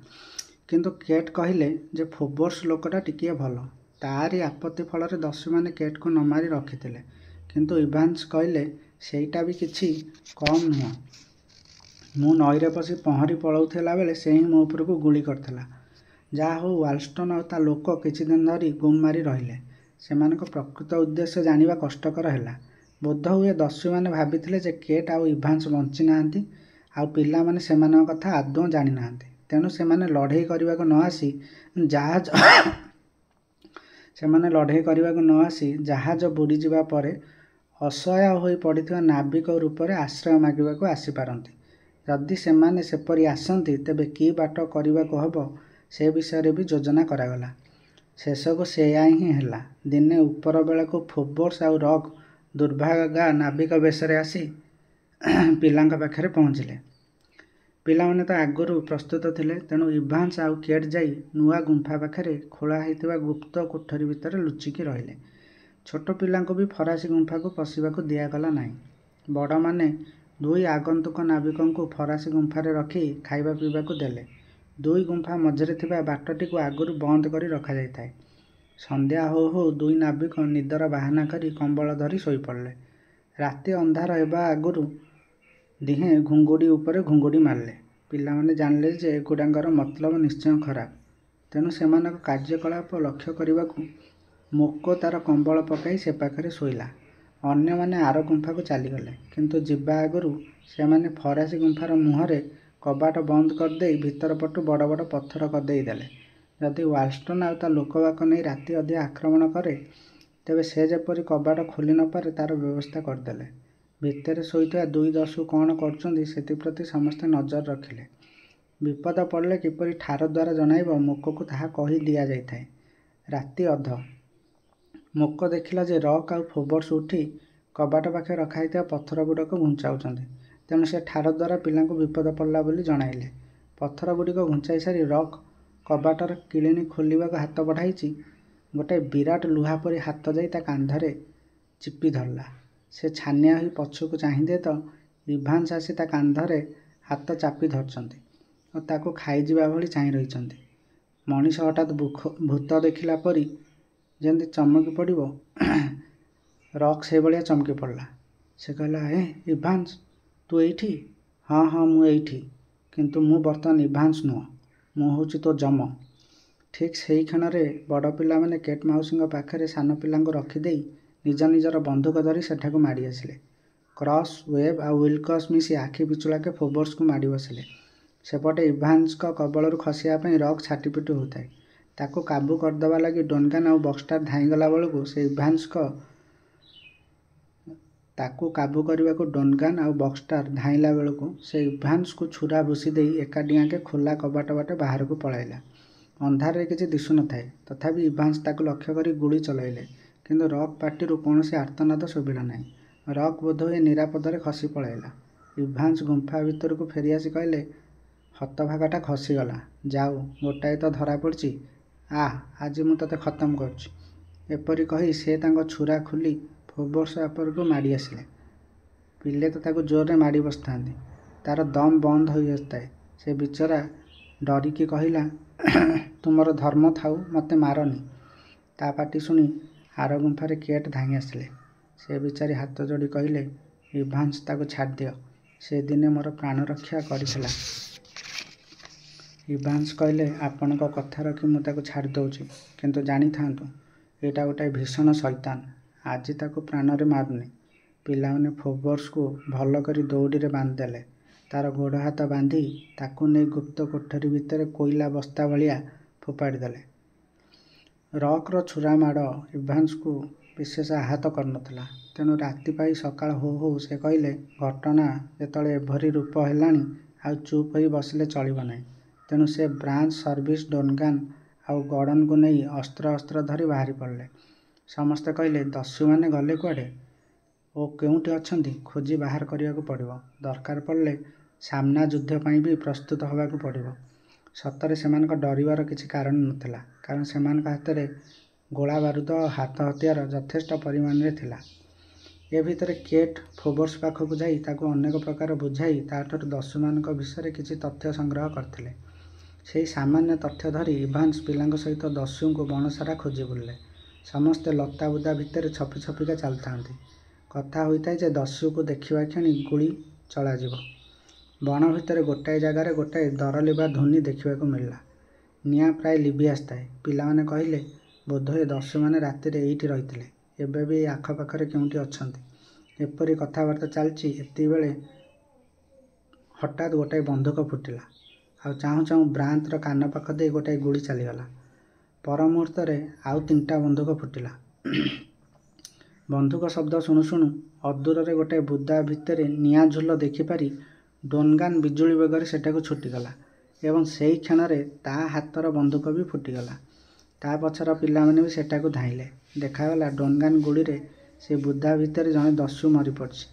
କିନ୍ତୁ କେଟ୍ କହିଲେ ଯେ ଫୋବର୍ସ ଲୋକଟା ଟିକିଏ ଭଲ। ତାରି ଆପତ୍ତି ଫଳରେ ଦସ୍ୟୁମାନେ କେଟ୍କୁ ନ ମାରି ରଖିଥିଲେ। କିନ୍ତୁ ଇଭାନ୍ସ କହିଲେ, ସେଇଟା ବି କିଛି କମ୍ ନୁହଁ। ମୁଁ ନଈରେ ପଶି ପହଁରି ପଳାଉଥିଲା ବେଳେ ସେ ହିଁ ମୋ ଉପରକୁ ଗୁଳି କରିଥିଲା। ଯାହା ହଉ ୱାଲଷ୍ଟନ୍ ଆଉ ତା ଲୋକ କିଛି ଦିନ ଧରି ଗୁମ୍ ମାରି ରହିଲେ। ସେମାନଙ୍କ ପ୍ରକୃତ ଉଦ୍ଦେଶ୍ୟ ଜାଣିବା କଷ୍ଟକର ହେଲା। ବୋଧହୁଏ ଦସ୍ୟୁମାନେ ଭାବିଥିଲେ ଯେ କେଟ୍ ଆଉ ଇଭାନ୍ସ ବଞ୍ଚି ନାହାନ୍ତି, ଆଉ ପିଲାମାନେ ସେମାନଙ୍କ କଥା ଆଦୌ ଜାଣିନାହାନ୍ତି। ତେଣୁ ସେମାନେ ଲଢ଼େଇ କରିବାକୁ ନ ଆସି ସେମାନେ ଲଢ଼େଇ କରିବାକୁ ନ ଆସି ଜାହାଜ ବୁଡ଼ିଯିବା ପରେ ଅସହାୟ ହୋଇ ପଡ଼ିଥିବା ନାବିକ ରୂପରେ ଆଶ୍ରୟ ମାଗିବାକୁ ଆସିପାରନ୍ତି। ଯଦି ସେମାନେ ସେପରି ଆସନ୍ତି ତେବେ କି ବାଟ କରିବାକୁ ହେବ ସେ ବିଷୟରେ ବି ଯୋଜନା କରାଗଲା। ଶେଷକୁ ସେୟା ହିଁ ହେଲା। ଦିନେ ଉପର ବେଳକୁ ଫୋବର୍ସ ଆଉ ରକ୍ ଦୁର୍ଭାଗା ନାବିକ ବେଶରେ ଆସି ପିଲାଙ୍କ ପାଖରେ ପହଞ୍ଚିଲେ। ପିଲାମାନେ ତ ଆଗରୁ ପ୍ରସ୍ତୁତ ଥିଲେ, ତେଣୁ ଇଭାନ୍ସ ଆଉ କେଟ୍ ଯାଇ ନୂଆ ଗୁମ୍ଫା ପାଖରେ ଖୋଳା ହୋଇଥିବା ଗୁପ୍ତ କୋଠରୀ ଭିତରେ ଲୁଚିକି ରହିଲେ। ଛୋଟ ପିଲାଙ୍କୁ ବି ଫରାସୀ ଗୁମ୍ଫାକୁ ପଶିବାକୁ ଦିଆଗଲା ନାହିଁ। ବଡ଼ମାନେ 2 ଆଗନ୍ତୁକ ନାବିକଙ୍କୁ ଫରାସୀ ଗୁମ୍ଫାରେ ରଖି ଖାଇବା ପିଇବାକୁ ଦେଲେ। 2 ଗୁମ୍ଫା ମଝିରେ ଥିବା ବାଟଟିକୁ ଆଗରୁ ବନ୍ଦ କରି ରଖାଯାଇଥାଏ। ସନ୍ଧ୍ୟା ହଉ ହଉ 2 ନାବିକ ନିଦର ବାହାନା କରି କମ୍ବଳ ଧରି ଶୋଇପଡ଼ିଲେ। ରାତି ଅନ୍ଧାର ହେବା ଆଗରୁ ଦିହେଁ ଘୁଙ୍ଗୁଡ଼ି ଉପରେ ଘୁଙ୍ଗୁଡ଼ି ମାରିଲେ। ପିଲାମାନେ ଜାଣିଲେ ଯେ ଏଗୁଡ଼ାଙ୍କର ମତଲବ ନିଶ୍ଚୟ ଖରାପ। ତେଣୁ ସେମାନଙ୍କ କାର୍ଯ୍ୟକଳାପ ଲକ୍ଷ୍ୟ କରିବାକୁ ମୋକ ତାର କମ୍ବଳ ପକାଇ ସେ ପାଖରେ ଶୋଇଲା। ଅନ୍ୟମାନେ ଆର ଗୁମ୍ଫାକୁ ଚାଲିଗଲେ, କିନ୍ତୁ ଯିବା ଆଗରୁ ସେମାନେ ଫରାସୀ ଗୁମ୍ଫାର ମୁହଁରେ କବାଟ ବନ୍ଦ କରିଦେଇ ଭିତର ପଟୁ ବଡ଼ ବଡ଼ ପଥର କଦେଇ ଦେଲେ। ଯଦି ୱାଲଷ୍ଟନ୍ ଆଉ ତା ଲୋକବାକ ନେଇ ରାତି ଅଧିଆ ଆକ୍ରମଣ କରେ, ତେବେ ସେ ଯେପରି କବାଟ ଖୋଲି ନ ପାରେ ତାର ବ୍ୟବସ୍ଥା କରିଦେଲେ। ଭିତରେ ଶୋଇଥିବା 2 ଦସ୍ୟୁ କ'ଣ କରୁଛନ୍ତି ସେଥିପ୍ରତି ସମସ୍ତେ ନଜର ରଖିଲେ। ବିପଦ ପଡ଼ିଲେ କିପରି ଠାର ଦ୍ୱାରା ଜଣାଇବ ମୋକକୁ ତାହା କହି ଦିଆଯାଇଥାଏ। ରାତି ଅଧ। ମୋକ ଦେଖିଲା ଯେ ରକ୍ ଆଉ ଫୋବର୍ସ ଉଠି କବାଟ ପାଖରେ ରଖାଯାଇଥିବା ପଥରଗୁଡ଼ିକ ଘୁଞ୍ଚାଉଛନ୍ତି। ତେଣୁ ସେ ଠାର ଦ୍ୱାରା ପିଲାଙ୍କୁ ବିପଦ ପଡ଼ିଲା ବୋଲି ଜଣାଇଲେ। ପଥରଗୁଡ଼ିକ ଘୁଞ୍ଚାଇ ସାରି ରକ୍ କବାଟର କିଳିଣି ଖୋଲିବାକୁ ହାତ ବଢ଼ାଇଛି, ଗୋଟାଏ ବିରାଟ ଲୁହା ପରି ହାତ ଯାଇ ତା କାନ୍ଧରେ ଚିପି ଧରିଲା। ସେ ଛାନିଆ ହୋଇ ପଛକୁ ଚାହିଁଦିଏ ତ ଇଭାନ୍ସ ଆସି ତା କାନ୍ଧରେ ହାତ ଚାପି ଧରିଛନ୍ତି ଓ ତାକୁ ଖାଇଯିବା ଭଳି ଚାହିଁ ରହିଛନ୍ତି। ମଣିଷ ହଠାତ୍ ଭୂତ ଦେଖିଲା ପରି ଯେମିତି ଚମକି ପଡ଼ିବ, ରକ୍ ସେଇଭଳିଆ ଚମକି ପଡ଼ିଲା। ସେ କହିଲା, ଇଭାନ୍ସ, ତୁ ଏଇଠି? ହଁ ହଁ, ମୁଁ ଏଇଠି, କିନ୍ତୁ ମୁଁ ବର୍ତ୍ତମାନ ଇଭାନ୍ସ ନୁହଁ, ମୁଁ ହେଉଛି ତୋ ଯମ। ଠିକ୍ ସେହି କ୍ଷଣରେ ବଡ଼ ପିଲାମାନେ କେଟ୍ ମାଉସୀଙ୍କ ପାଖରେ ସାନ ପିଲାଙ୍କୁ ରଖିଦେଇ ନିଜ ନିଜର ବନ୍ଧୁକ ଧରି ସେଠାକୁ ମାଡ଼ି ଆସିଲେ। କ୍ରସ୍, ୱେବ୍ ଆଉ ୱିଲ୍କକ୍ସ ମିଶି ଆଖି ପିଛୁଳାକେ ଫୋବର୍ସକୁ ମାଡ଼ି ବସିଲେ। ସେପଟେ ଇଭାନ୍ସଙ୍କ କବଳରୁ ଖସିବା ପାଇଁ ରକ୍ ଛାଟିପିଟି ହେଉଥାଏ। ତାକୁ କାବୁ କରିଦେବା ଲାଗି ଡନ୍କାନ୍ ଆଉ ବକ୍ସଟାର ଧାଇଁଗଲା ବେଳକୁ ସେ ଇଭାନ୍ସକୁ ଛୁରା ଭୁଷି ଦେଇ ଏକା ଡିଆଁକେ ଖୋଲା କବାଟ ବାଟେ ବାହାରକୁ ପଳାଇଲା। ଅନ୍ଧାରରେ କିଛି ଦିଶୁନଥାଏ, ତଥାପି ଇଭାନ୍ସ ତାକୁ ଲକ୍ଷ୍ୟ କରି ଗୁଳି ଚଳାଇଲେ, କିନ୍ତୁ ରକ୍ ପାଟିରୁ କୌଣସି ଆର୍ତ୍ତନାଦ ଶୁଭିଲା ନାହିଁ। ରକ୍ ବୋଧହୁଏ ନିରାପଦରେ ଖସି ପଳାଇଲା। ଇଭାନ୍ସ ଗୁମ୍ଫା ଭିତରକୁ ଫେରିଆସି କହିଲେ, ହତଭାଗାଟା ଖସିଗଲା। ଯାଉ, ଗୋଟାଏ ତ ଧରା ପଡ଼ିଛି। ଆଜି ମୁଁ ତତେ ଖତମ କରୁଛି। ଏପରି କହି ସେ ତାଙ୍କ ଛୁରା ଖୋଲି ଫୋବର୍ସ ଉପରକୁ ମାଡ଼ି ଆସିଲେ। ପିଲେ ତ ତାକୁ ଜୋରରେ ମାଡ଼ି ବସିଥାନ୍ତି। ତାର ଦମ୍ ବନ୍ଦ ହୋଇ ଆସିଥାଏ। ସେ ବିଚରା ଡରିକି କହିଲା, ତୁମର ଧର୍ମ ଥାଉ, ମୋତେ ମାରନି। ତା ପାଟି ଶୁଣି ଆର ଗୁମ୍ଫାରେ କେଟ୍ ଧାଇଁ ଆସିଲେ। ସେ ବିଚାରୀ ହାତ ଯୋଡ଼ି କହିଲେ, ଇଭାନ୍ସ, ତାକୁ ଛାଡ଼ିଦିଅ। ସେ ଦିନେ ମୋର ପ୍ରାଣ ରକ୍ଷା କରିଥିଲା। ଇଭାନ୍ସ କହିଲେ, ଆପଣଙ୍କ କଥା ରଖି ମୁଁ ତାକୁ ଛାଡ଼ି ଦେଉଛି, କିନ୍ତୁ ଜାଣିଥାନ୍ତୁ, ଏଇଟା ଗୋଟାଏ ଭୀଷଣ ଶୈତାନ। ଆଜି ତାକୁ ପ୍ରାଣରେ ମାରୁନି। ପିଲାମାନେ ଫୋବର୍ସକୁ ଭଲ କରି ଦଉଡ଼ିରେ ବାନ୍ଧିଦେଲେ। ତାର ଗୋଡ଼ ହାତ ବାନ୍ଧି ତାକୁ ନେଇ ଗୁପ୍ତ କୋଠରୀ ଭିତରେ କୋଇଲା ବସ୍ତା ଭଳିଆ ଫୋପାଡ଼ି ଦେଲେ। ରକ୍ର ଛୁରା ମାଡ଼ ଇଭାନ୍ସକୁ ବିଶେଷ ଆହତ କରିନଥିଲା। ତେଣୁ ରାତି ପାହି ସକାଳ ହଉ ହଉ ସେ କହିଲେ, ଘଟଣା ଯେତେବେଳେ ଏଭଳି ରୂପ ହେଲାଣି, ଆଉ ଚୁପ୍ ହୋଇ ବସିଲେ ଚଳିବ ନାହିଁ। ତେଣୁ ସେ ବ୍ରାଞ୍ଚ ସର୍ଭିସ ଡନ୍କାନ୍ ଆଉ ଗର୍ଡ଼ନଙ୍କୁ ନେଇ ଅସ୍ତ୍ର ଧରି ବାହାରି ପଡ଼ିଲେ। ସମସ୍ତେ କହିଲେ, ଦସ୍ୟୁମାନେ ଗଲେ କୁଆଡ଼େ ଓ କେଉଁଠି ଅଛନ୍ତି ଖୋଜି ବାହାର କରିବାକୁ ପଡ଼ିବ। ଦରକାର ପଡ଼ିଲେ ସାମ୍ନା ଯୁଦ୍ଧ ପାଇଁ ବି ପ୍ରସ୍ତୁତ ହେବାକୁ ପଡ଼ିବ। ସତରେ ସେମାନଙ୍କ ଡରିବାର କିଛି କାରଣ ନଥିଲା, କାରଣ ସେମାନଙ୍କ ହାତରେ ଗୋଳା ବାରୁଦ ଓ ହାତ ହତିଆର ଯଥେଷ୍ଟ ପରିମାଣରେ ଥିଲା। ଏ ଭିତରେ କେଟ୍ ଫୋବର୍ସ ପାଖକୁ ଯାଇ ତାକୁ ଅନେକ ପ୍ରକାର ବୁଝାଇ ତାଠାରୁ ଦସ୍ୟୁମାନଙ୍କ ବିଷୟରେ କିଛି ତଥ୍ୟ ସଂଗ୍ରହ କରିଥିଲେ। ସେହି ସାମାନ୍ୟ ତଥ୍ୟ ଧରି ଇଭାନ୍ସ ପିଲାଙ୍କ ସହିତ ଦସ୍ୟୁଙ୍କୁ ବଣସାରା ଖୋଜି ବୁଲିଲେ। ସମସ୍ତେ ଲତା ବୁଦା ଭିତରେ ଛପି ଛପିକା ଚାଲୁଥାନ୍ତି। କଥା ହୋଇଥାଏ ଯେ ଦସ୍ୟୁକୁ ଦେଖିବା କ୍ଷଣି ଗୁଳି ଚଳାଯିବ। ବଣ ଭିତରେ ଗୋଟାଏ ଜାଗାରେ ଗୋଟାଏ ଦରଲିଭା ଧୂନି ଦେଖିବାକୁ ମିଳିଲା। ନିଆଁ ପ୍ରାୟ ଲିଭି ଆସିଥାଏ। ପିଲାମାନେ କହିଲେ, ବୋଧହୁଏ ଦସ୍ୟୁମାନେ ରାତିରେ ଏଇଠି ରହିଥିଲେ, ଏବେ ବି ଏଇ ଆଖପାଖରେ କେଉଁଠି ଅଛନ୍ତି। ଏପରି କଥାବାର୍ତ୍ତା ଚାଲିଛି, ଏତିକିବେଳେ ହଠାତ୍ ଗୋଟାଏ ବନ୍ଧୁକ ଫୁଟିଲା, ଆଉ ଚାହୁଁ ଚାହୁଁ ବ୍ରାଞ୍ଚର କାନ ପାଖ ଦେଇ ଗୋଟାଏ ଗୁଳି ଚାଲିଗଲା। ପର ମୁହୂର୍ତ୍ତରେ ଆଉ 3ଟା ବନ୍ଧୁକ ଫୁଟିଲା। ବନ୍ଧୁକ ଶବ୍ଦ ଶୁଣୁ ଶୁଣୁ ଅଦୂରରେ ଗୋଟାଏ ବୁଦା ଭିତରେ ନିଆଁ ଝୁଲ ଦେଖିପାରି ଡୋନଗାନ ବିଜୁଳି ବେଗରେ ସେଠାକୁ ଛୁଟିଗଲା ଏବଂ ସେହି କ୍ଷଣରେ ତା ହାତର ବନ୍ଧୁକ ବି ଫୁଟିଗଲା। ତା ପଛର ପିଲାମାନେ ବି ସେଠାକୁ ଧାଇଁଲେ। ଦେଖାଗଲା ଡୋନଗାନ ଗୁଳିରେ ସେ ବୁଦା ଭିତରେ ଜଣେ ଦସ୍ୟୁ ମରିପଡ଼ିଛି।